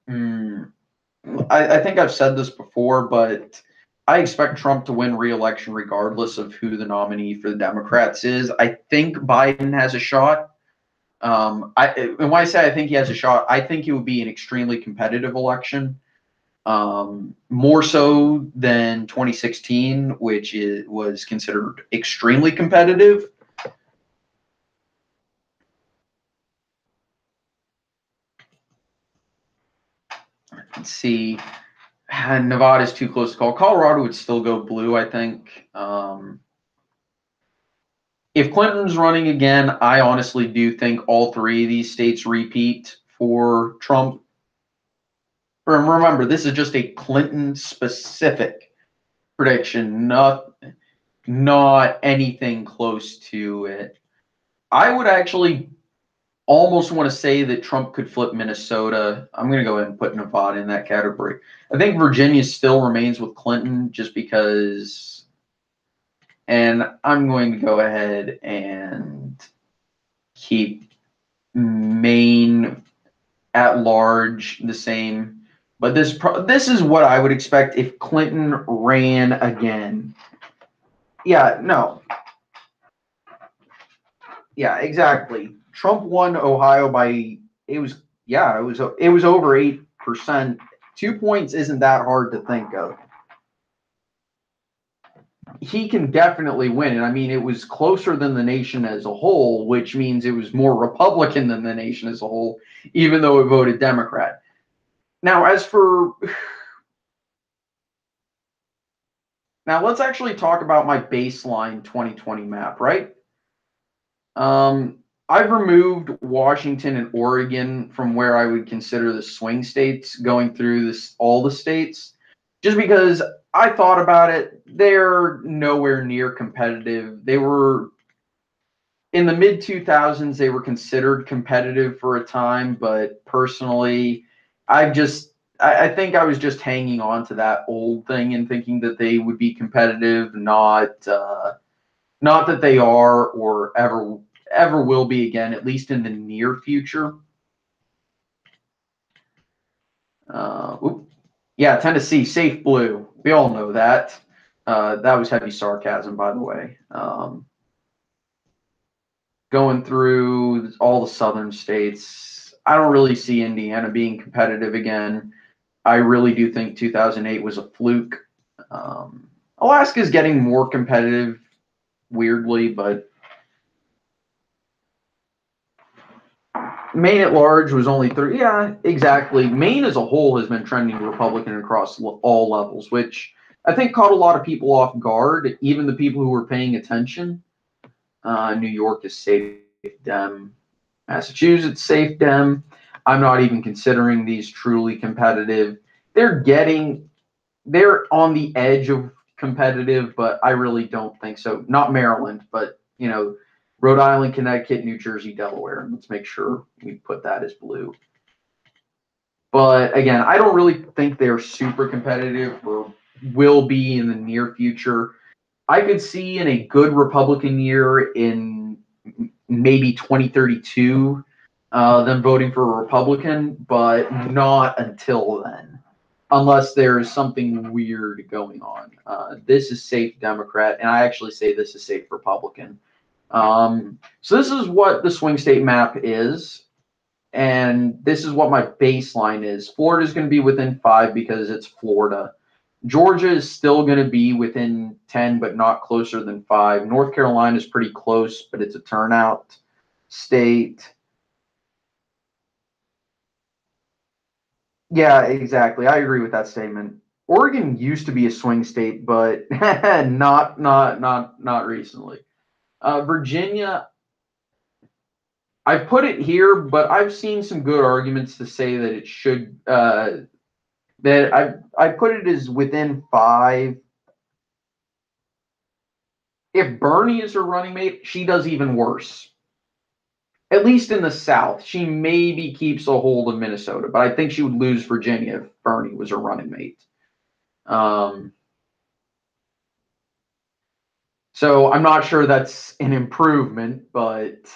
think I've said this before, but I expect Trump to win re-election regardless of who the nominee for the Democrats is. I think Biden has a shot. And when I say I think he has a shot, I think it would be an extremely competitive election. more so than 2016, which was considered extremely competitive. Let's see. Nevada's too close to call. Colorado would still go blue, I think. If Clinton's running again, I honestly do think all three of these states repeat for Trump. Remember, this is just a Clinton-specific prediction, not anything close to it. I would actually almost want to say that Trump could flip Minnesota. I'm going to go ahead and put Nevada in that category. I think Virginia still remains with Clinton just because, and I'm going to go ahead and keep Maine at large the same. But this is what I would expect if Clinton ran again. Yeah, no. Yeah, exactly. Trump won Ohio by it was over 8%. 2 points isn't that hard to think of. He can definitely win it. I mean, it was closer than the nation as a whole, which means it was more Republican than the nation as a whole, even though it voted Democrat. Now, now let's actually talk about my baseline 2020 map, right? I've removed Washington and Oregon from where I would consider the swing states going through all the states, just because I thought about it. They're nowhere near competitive. They were in the mid 2000s, they were considered competitive for a time, but personally, I think I was just hanging on to that old thing and thinking that they would be competitive, not that they are or ever will be again, at least in the near future. Yeah, Tennessee, safe blue. We all know that. That was heavy sarcasm, by the way. Going through all the southern states, I don't really see Indiana being competitive again. I really do think 2008 was a fluke. Alaska's getting more competitive, weirdly, but Maine at large was only 3. Yeah, exactly. Maine as a whole has been trending Republican across all levels, which I think caught a lot of people off guard, even the people who were paying attention. New York is safe Dem. Massachusetts, safe Dem. I'm not even considering these truly competitive. They're on the edge of competitive, but I really don't think so. Not Maryland, but Rhode Island, Connecticut, New Jersey, Delaware. Let's make sure we put that as blue. But again, I don't really think they're super competitive or will be in the near future. I could see in a good Republican year in maybe 2032 them voting for a Republican, but not until then, unless there's something weird going on. This is safe Democrat, and I actually say this is safe Republican. So this is what the swing state map is, and this is what my baseline is. Florida is going to be within 5 because it's Florida. Georgia is still going to be within 10, but not closer than 5. North Carolina is pretty close, but it's a turnout state. Yeah, exactly. I agree with that statement. Oregon used to be a swing state, but not recently. Virginia, I put it here, but I've seen some good arguments to say that it should. That I put it as within 5. If Bernie is her running mate, she does even worse. At least in the South, she maybe keeps a hold of Minnesota, but I think she would lose Virginia if Bernie was her running mate. So I'm not sure that's an improvement, but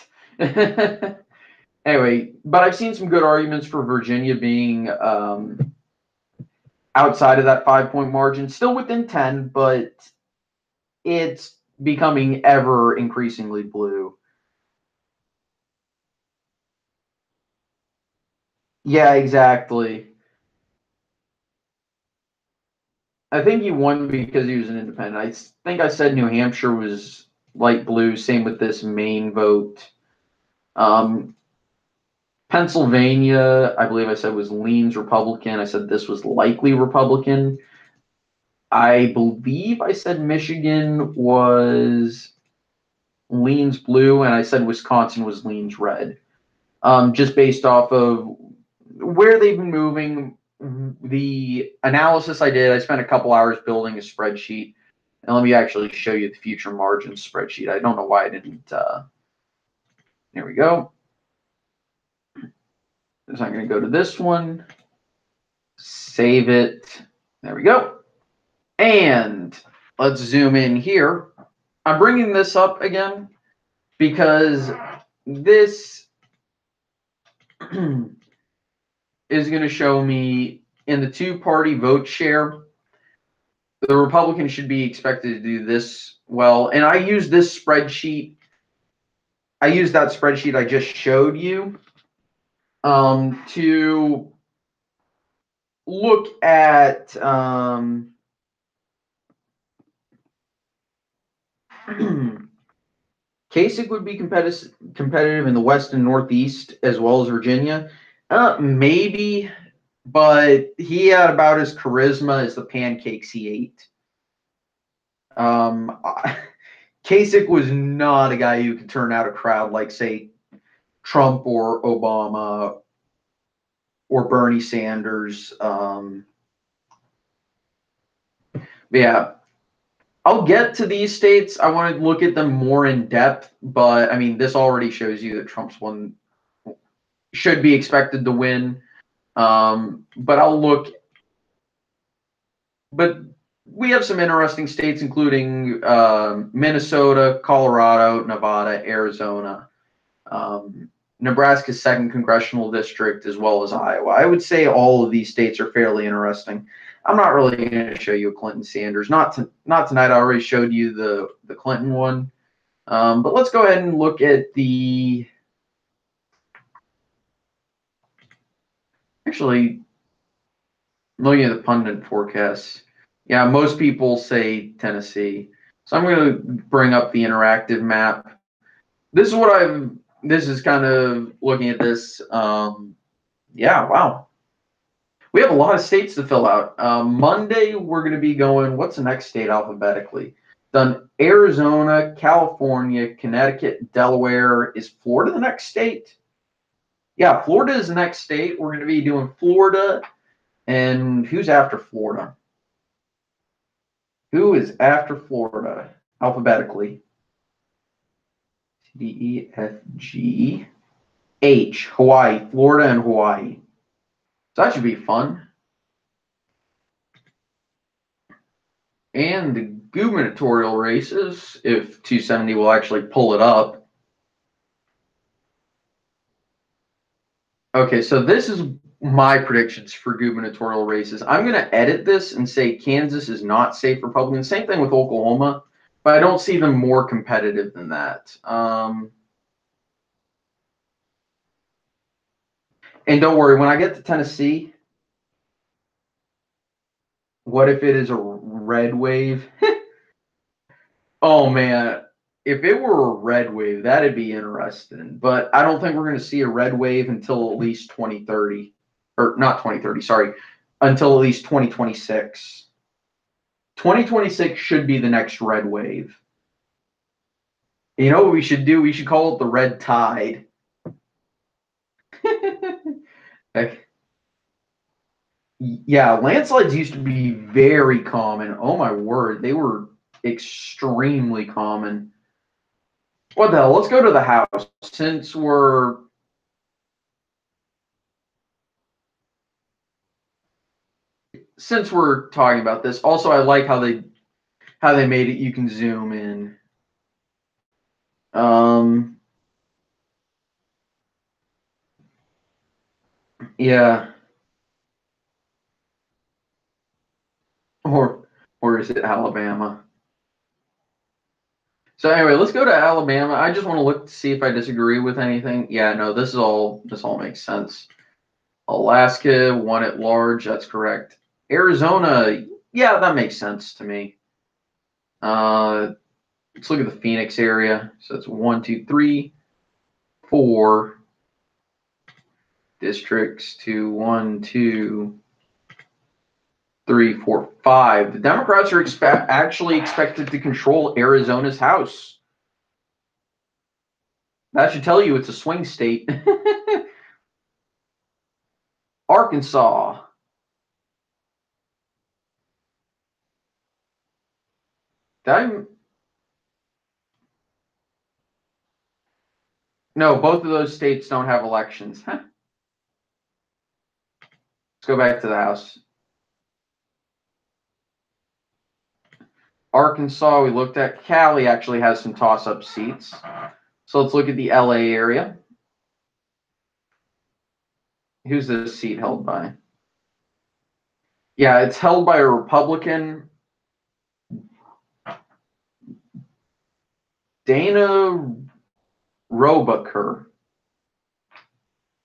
anyway. But I've seen some good arguments for Virginia being outside of that 5-point margin, still within 10, but it's becoming ever increasingly blue. Yeah, exactly. I think he won because he was an independent. I think I said New Hampshire was light blue. Same with this Maine vote. Pennsylvania, I believe I said was leans Republican. I said this was likely Republican. I believe I said Michigan was leans blue, and I said Wisconsin was leans red. Just based off of where they've been moving, the analysis I did, I spent a couple hours building a spreadsheet. And let me actually show you the future margins spreadsheet. I don't know why I didn't. Here we go. So I'm going to go to this one, save it. There we go. And let's zoom in here. I'm bringing this up again because this is going to show me in the two-party vote share, the Republicans should be expected to do this well. And I use this spreadsheet. I use that spreadsheet I just showed you to look at Kasich would be competitive in the West and Northeast as well as Virginia. Maybe, but he had about as charisma as the pancakes he ate. Kasich was not a guy who could turn out a crowd like, say, Trump or Obama or Bernie Sanders. Yeah, I'll get to these states. I want to look at them more in depth, but I mean, this already shows you that Trump's one should be expected to win. But I'll look. But we have some interesting states, including Minnesota, Colorado, Nevada, Arizona, Nebraska's 2nd congressional district, as well as Iowa. I would say all of these states are fairly interesting. I'm not really going to show you a Clinton Sanders. Not tonight. I already showed you the Clinton one. But let's go ahead and look at the. Actually, looking at the pundit forecasts. Yeah, most people say Tennessee. So I'm going to bring up the interactive map. This is what I've. This is kind of looking at this. Yeah, wow. We have a lot of states to fill out. Monday, we're going to be going, what's the next state alphabetically? Done Arizona, California, Connecticut, Delaware. Is Florida the next state? Yeah, Florida is the next state. We're going to be doing Florida. And who's after Florida? Who is after Florida alphabetically? D, E, F, G, H. Hawaii, Florida, and Hawaii. So that should be fun. And the gubernatorial races, if 270 will actually pull it up. Okay, so this is my predictions for gubernatorial races. I'm going to edit this and say Kansas is not safe Republican. Same thing with Oklahoma, but I don't see them more competitive than that. And don't worry, when I get to Tennessee, what if it is a red wave? Oh, man. If it were a red wave, that'd be interesting. But I don't think we're going to see a red wave until at least 2030. Or not 2030, sorry. Until at least 2026. 2026 should be the next red wave. You know what we should do? We should call it the red tide. Yeah, landslides used to be very common. Oh my word, they were extremely common. What the hell? Let's go to the House since we're talking about this. Also, I like how they made it. You can zoom in. Yeah. Or is it Alabama? So anyway, let's go to Alabama. I just want to look to see if I disagree with anything. Yeah, no, this all makes sense. Alaska, one at large, that's correct. Arizona, Yeah, that makes sense to me. Let's look at the Phoenix area. So it's 1, 2, 3, 4 districts to 1, 2, 3, 4, 5. The Democrats are actually expected to control Arizona's House. That should tell you it's a swing state. Arkansas. No, both of those states don't have elections. Let's go back to the House. Arkansas, we looked at. Cali actually has some toss-up seats. So let's look at the LA area. Who's this seat held by? Yeah, it's held by a Republican. Dana Rohrabacher.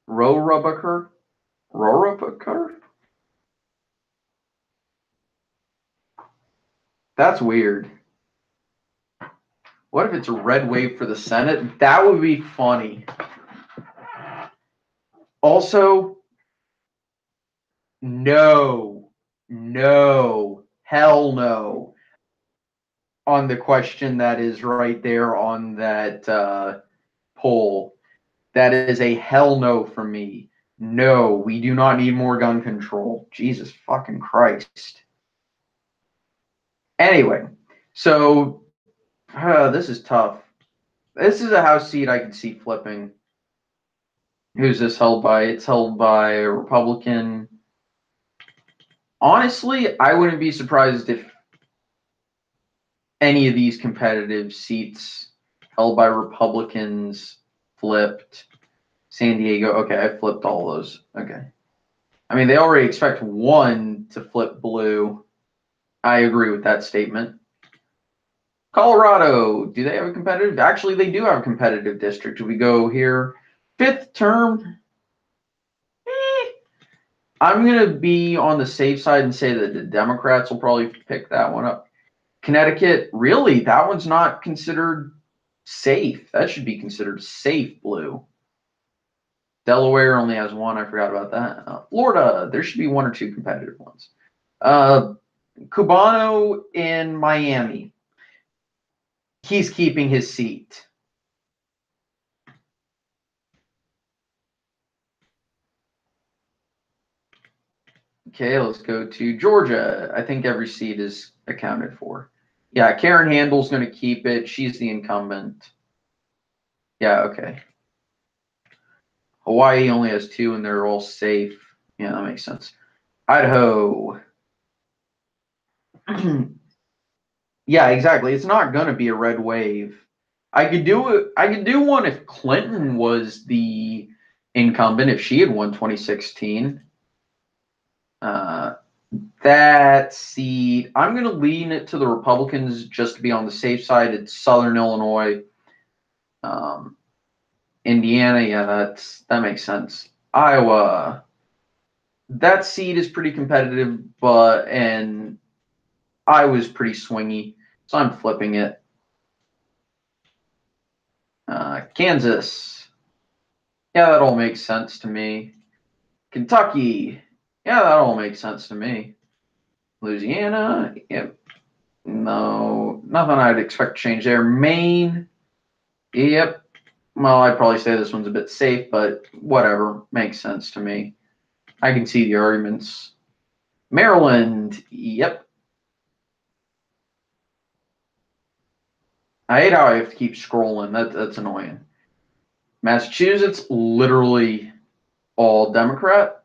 Rohrabacher? That's weird. What if it's a red wave for the Senate? That would be funny. Also, no, hell no. On the question that is right there on that poll, that is a hell no from me. No, we do not need more gun control. Jesus fucking Christ. Anyway, so this is tough. This is a House seat I can see flipping. Who's this held by? It's held by a Republican. Honestly, I wouldn't be surprised if any of these competitive seats held by Republicans flipped. San Diego. Okay, I flipped all those. Okay. I mean, they already expect one to flip blue. I agree with that statement. Colorado, do they have a competitive? Actually, they do have a competitive district. Do we go here? Fifth term. I'm going to be on the safe side and say that the Democrats will probably pick that one up. Connecticut, really? That one's not considered safe. That should be considered safe blue. Delaware only has one. I forgot about that. Florida, there should be one or two competitive ones. Cubano in Miami. He's keeping his seat. Okay, let's go to Georgia. I think every seat is accounted for. Yeah, Karen Handel's going to keep it. She's the incumbent. Yeah, okay. Hawaii only has two, and they're all safe. Yeah, that makes sense. Idaho. Yeah, exactly. It's not going to be a red wave. I could do it. I could do one if Clinton was the incumbent, if she had won 2016. That seat, I'm going to lean it to the Republicans just to be on the safe side. It's Southern Illinois, Indiana. Yeah, that makes sense. Iowa, that seat is pretty competitive, and Iowa's pretty swingy, so I'm flipping it. Kansas, yeah, that all makes sense to me. Kentucky, yeah, that all makes sense to me. Louisiana, yep. No, nothing I'd expect to change there. Maine, yep. Well, I'd probably say this one's a bit safe, but whatever. Makes sense to me. I can see the arguments. Maryland, yep. I hate how I have to keep scrolling. That's annoying. Massachusetts, literally all Democrat.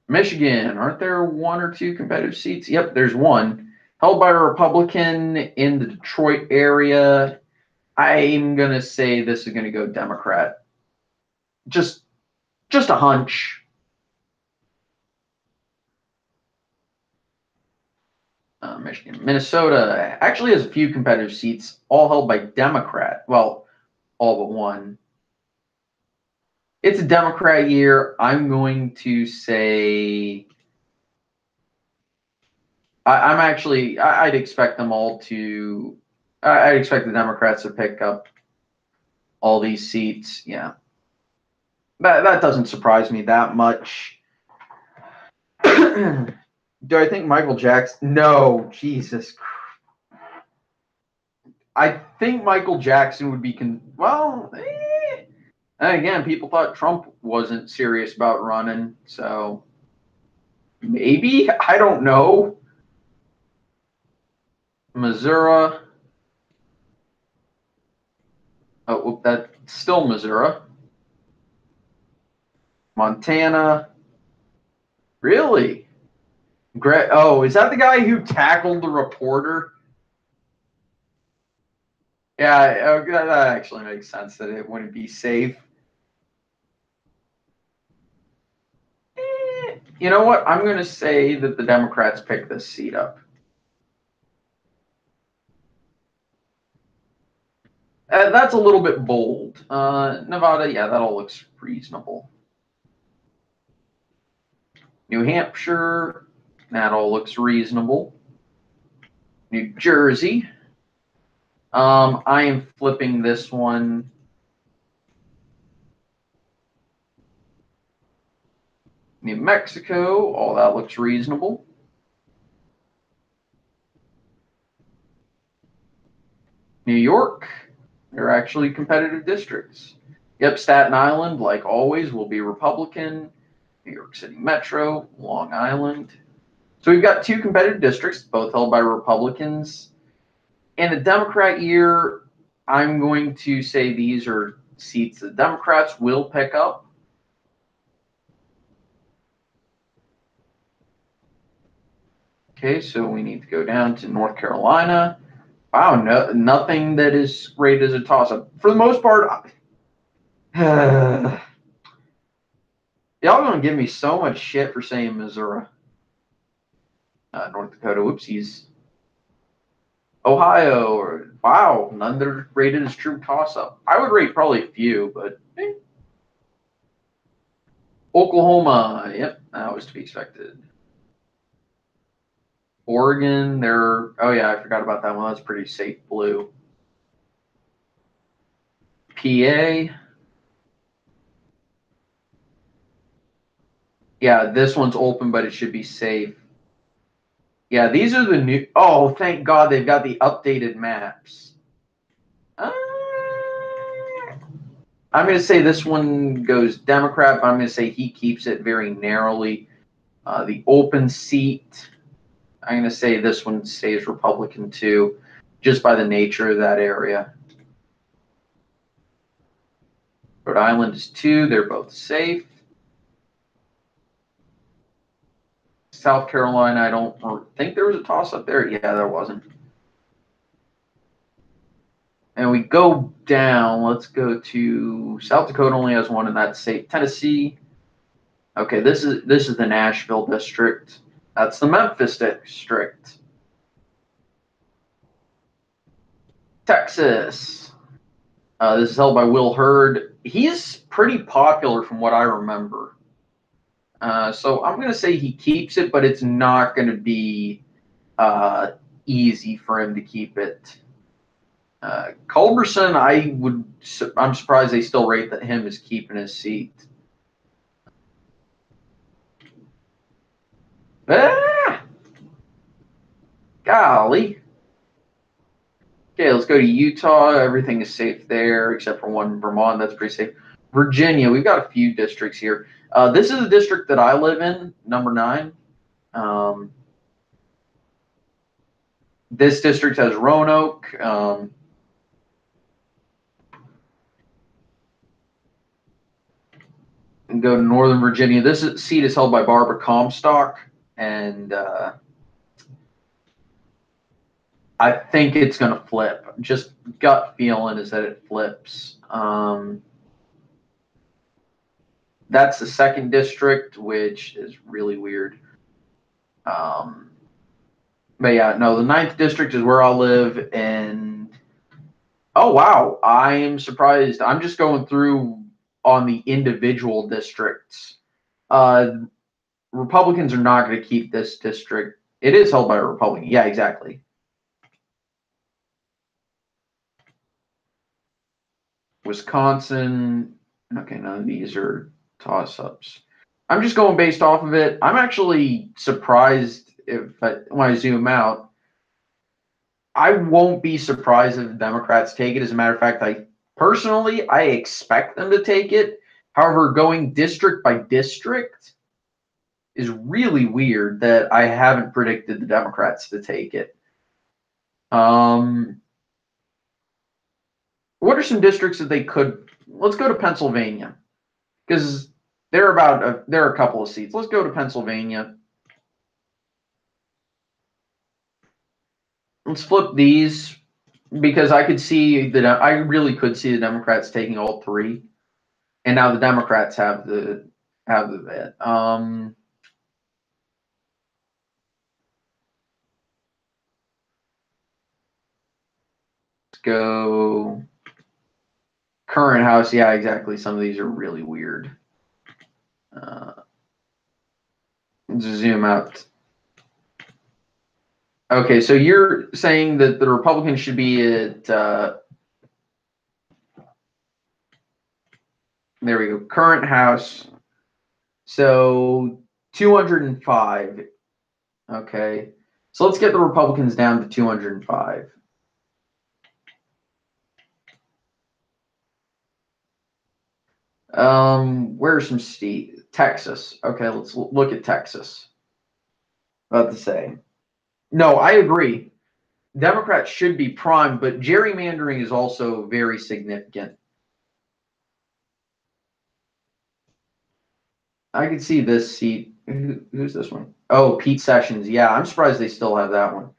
Michigan, aren't there one or two competitive seats? Yep, there's one. Held by a Republican in the Detroit area. I'm going to say this is going to go Democrat. Just a hunch. Michigan. Minnesota actually has a few competitive seats, all held by Democrat. Well, all but one. It's a Democrat year. I'm going to say I'm actually, I'd expect them all to, I'd expect the Democrats to pick up all these seats. Yeah. That doesn't surprise me that much. Do I think Michael Jackson? No, Jesus Christ. I think Michael Jackson would be, well, and again, people thought Trump wasn't serious about running, so maybe, I don't know. Missouri. Oh, that's still Missouri. Montana. Really? Oh, is that the guy who tackled the reporter? Yeah, that actually makes sense that it wouldn't be safe. You know what? I'm going to say that the Democrats pick this seat up. That's a little bit bold. Nevada, yeah, that all looks reasonable. New Hampshire, that all looks reasonable. New Jersey. I am flipping this one. New Mexico, all that looks reasonable. New York, they're actually competitive districts. Yep, Staten Island, like always, will be Republican. New York City Metro, Long Island. So we've got two competitive districts, both held by Republicans. In a Democrat year, I'm going to say these are seats the Democrats will pick up. Okay, so we need to go down to North Carolina. Wow, nothing that is rated as a toss-up. For the most part, y'all gonna give me so much shit for saying Missouri. North Dakota, whoopsies. Ohio, wow, none that are rated as true toss-up. I would rate probably a few, but Oklahoma, yep, that was to be expected. Oregon, oh yeah, I forgot about that one. That's pretty safe blue. PA. Yeah, this one's open, but it should be safe. Yeah, these are the new. Oh, thank God they've got the updated maps. I'm going to say this one goes Democrat, but I'm going to say he keeps it very narrowly. The open seat, I'm going to say this one stays Republican too, just by the nature of that area. Rhode Island is 2. They're both safe. South Carolina, I don't think there was a toss-up there. Yeah, there wasn't. And we go down. Let's go to South Dakota. Only has one, and that's safe. Tennessee. Okay, this is the Nashville district. That's the Memphis district. Texas. This is held by Will Hurd. He's pretty popular from what I remember. So I'm going to say he keeps it, but it's not going to be easy for him to keep it. Culberson, I'm surprised they still rate that him as keeping his seat. Golly. Okay, let's go to Utah. Everything is safe there except for one in Vermont. That's pretty safe. Virginia, we've got a few districts here. This is the district that I live in, number 9. This district has Roanoke. And go to Northern Virginia. This seat is held by Barbara Comstock, and I think it's going to flip. Just gut feeling is that it flips. That's the 2nd district, which is really weird. But yeah, no, the 9th district is where I live, and oh wow, I am surprised. I'm just going through on the individual districts. Republicans are not going to keep this district. It is held by a Republican. Yeah, exactly. Wisconsin. Okay, none of these are toss-ups. I'm just going based off of it. I'm actually surprised when I zoom out. I won't be surprised if Democrats take it. As a matter of fact, I expect them to take it. However, going district by district is really weird that I haven't predicted the Democrats to take it. What are some districts that they could? Let's go to Pennsylvania, because there are a couple of seats. Let's go to Pennsylvania. Let's flip these, because I really could see the Democrats taking all three, and now the Democrats have the bid. Let's go current House. Yeah, exactly. Some of these are really weird. Zoom out. Okay, so you're saying that the Republicans should be at there we go, current House. So 205. Okay. So let's get the Republicans down to 205. Where are some states? Texas. Okay, let's look at Texas. About to say. No, I agree. Democrats should be primed, but gerrymandering is also very significant. I could see this seat. Who's this one? Oh, Pete Sessions. Yeah, I'm surprised they still have that one.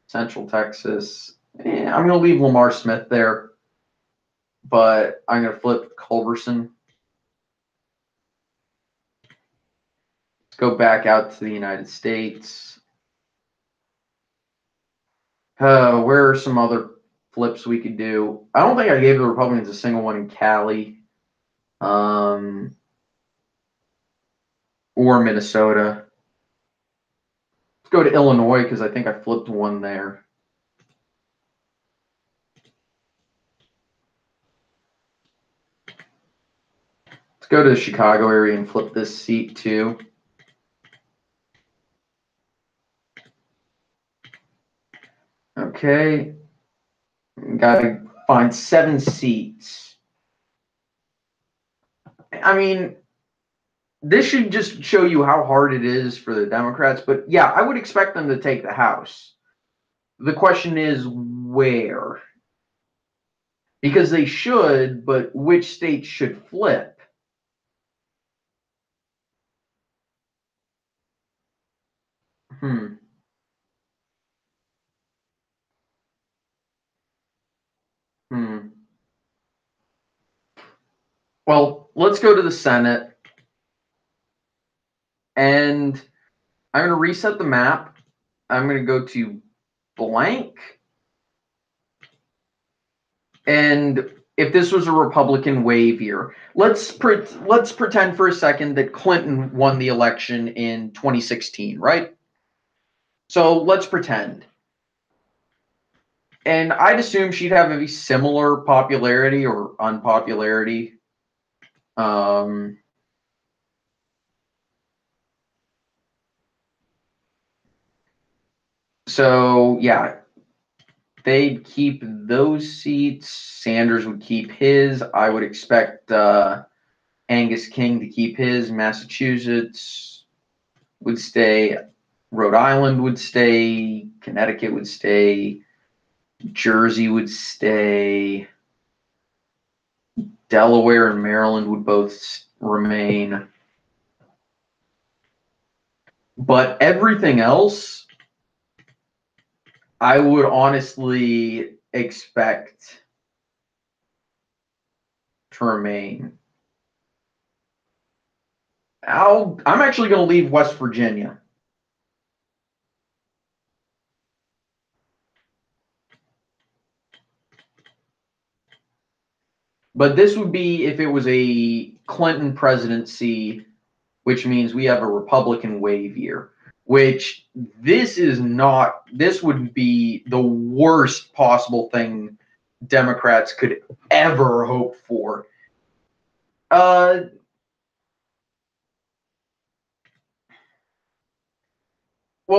Central Texas. I'm going to leave Lamar Smith there, but I'm going to flip Culberson. Let's go back out to the United States. Where are some other flips we could do? I don't think I gave the Republicans a single one in Cali. Or Minnesota. Let's go to Illinois, because I think I flipped one there. Let's go to the Chicago area and flip this seat too. Okay. Got to find 7 seats. I mean, this should just show you how hard it is for the Democrats. But yeah, I would expect them to take the House. The question is where? Because they should, but which states should flip? Well, let's go to the Senate. And I'm going to reset the map. I'm going to go to blank. And if this was a Republican wave year, let's pretend for a second that Clinton won the election in 2016, right? So let's pretend. And I'd assume she'd have a similar popularity or unpopularity. So yeah, they'd keep those seats. Sanders would keep his. I would expect Angus King to keep his. Massachusetts would stay. Rhode Island would stay. Connecticut would stay. Jersey would stay. Delaware and Maryland would both remain. But everything else, I would honestly expect to remain. I'm actually going to leave West Virginia. But this would be if it was a Clinton presidency, which means we have a Republican wave year. which this would be the worst possible thing Democrats could ever hope for. Well,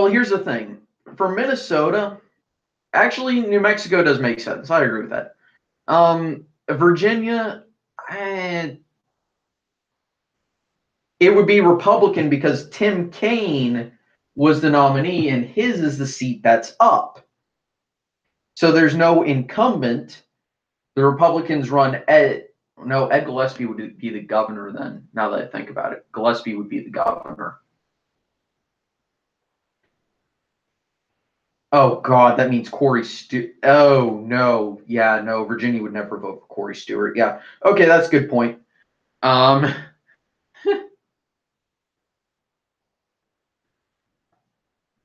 here's the thing. For Minnesota, actually, New Mexico does make sense. I agree with that. Virginia, it would be Republican because Tim Kaine was the nominee, and his is the seat that's up. So there's no incumbent. The Republicans run Ed Gillespie would be the governor then, now that I think about it. Gillespie would be the governor. Oh, God, that means Corey Stewart. Oh, no. Yeah, no, Virginia would never vote for Corey Stewart. Yeah. Okay, that's a good point.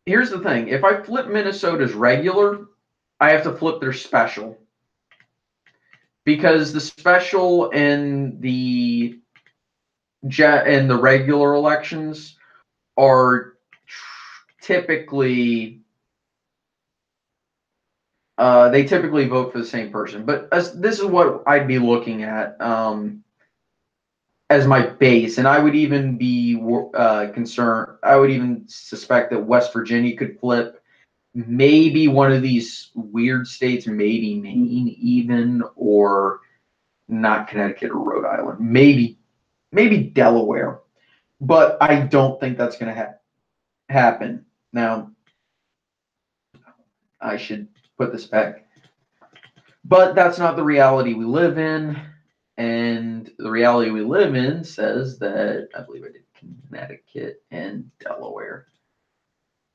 Here's the thing. If I flip Minnesota's regular, I have to flip their special. Because the special and the regular elections are typically they typically vote for the same person. But this is what I'd be looking at as my base, and I would even be concerned. I would even suspect that West Virginia could flip. Maybe one of these weird states, maybe Maine even, or not Connecticut or Rhode Island. Maybe Delaware. But I don't think that's going to happen. Now, I should put this back. But that's not the reality we live in. And the reality we live in says that, I believe I did Connecticut and Delaware,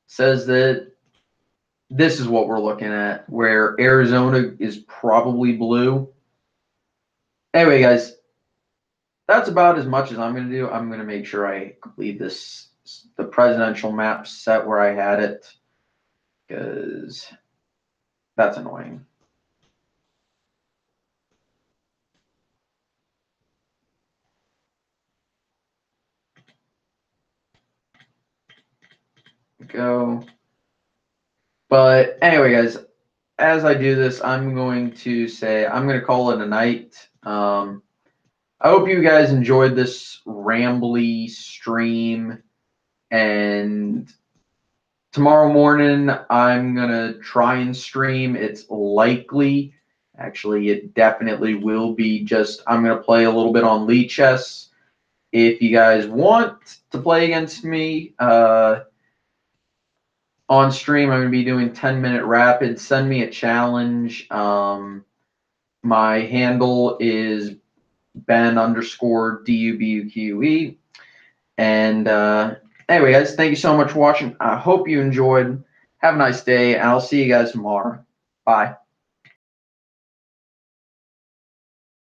says that this is what we're looking at, where Arizona is probably blue. Anyway, guys, that's about as much as I'm going to do. I'm going to make sure I leave the presidential map set where I had it, because that's annoying. Go. But anyway, guys, as I do this, I'm going to call it a night. I hope you guys enjoyed this rambly stream, and tomorrow morning I'm gonna try and stream. It's likely, actually, it definitely will be just, I'm gonna play a little bit on Lichess. If you guys want to play against me, on stream, I'm going to be doing 10-minute rapid. Send me a challenge. My handle is Ben_DUBUQE. And anyway, guys, thank you so much for watching. I hope you enjoyed. Have a nice day, and I'll see you guys tomorrow. Bye.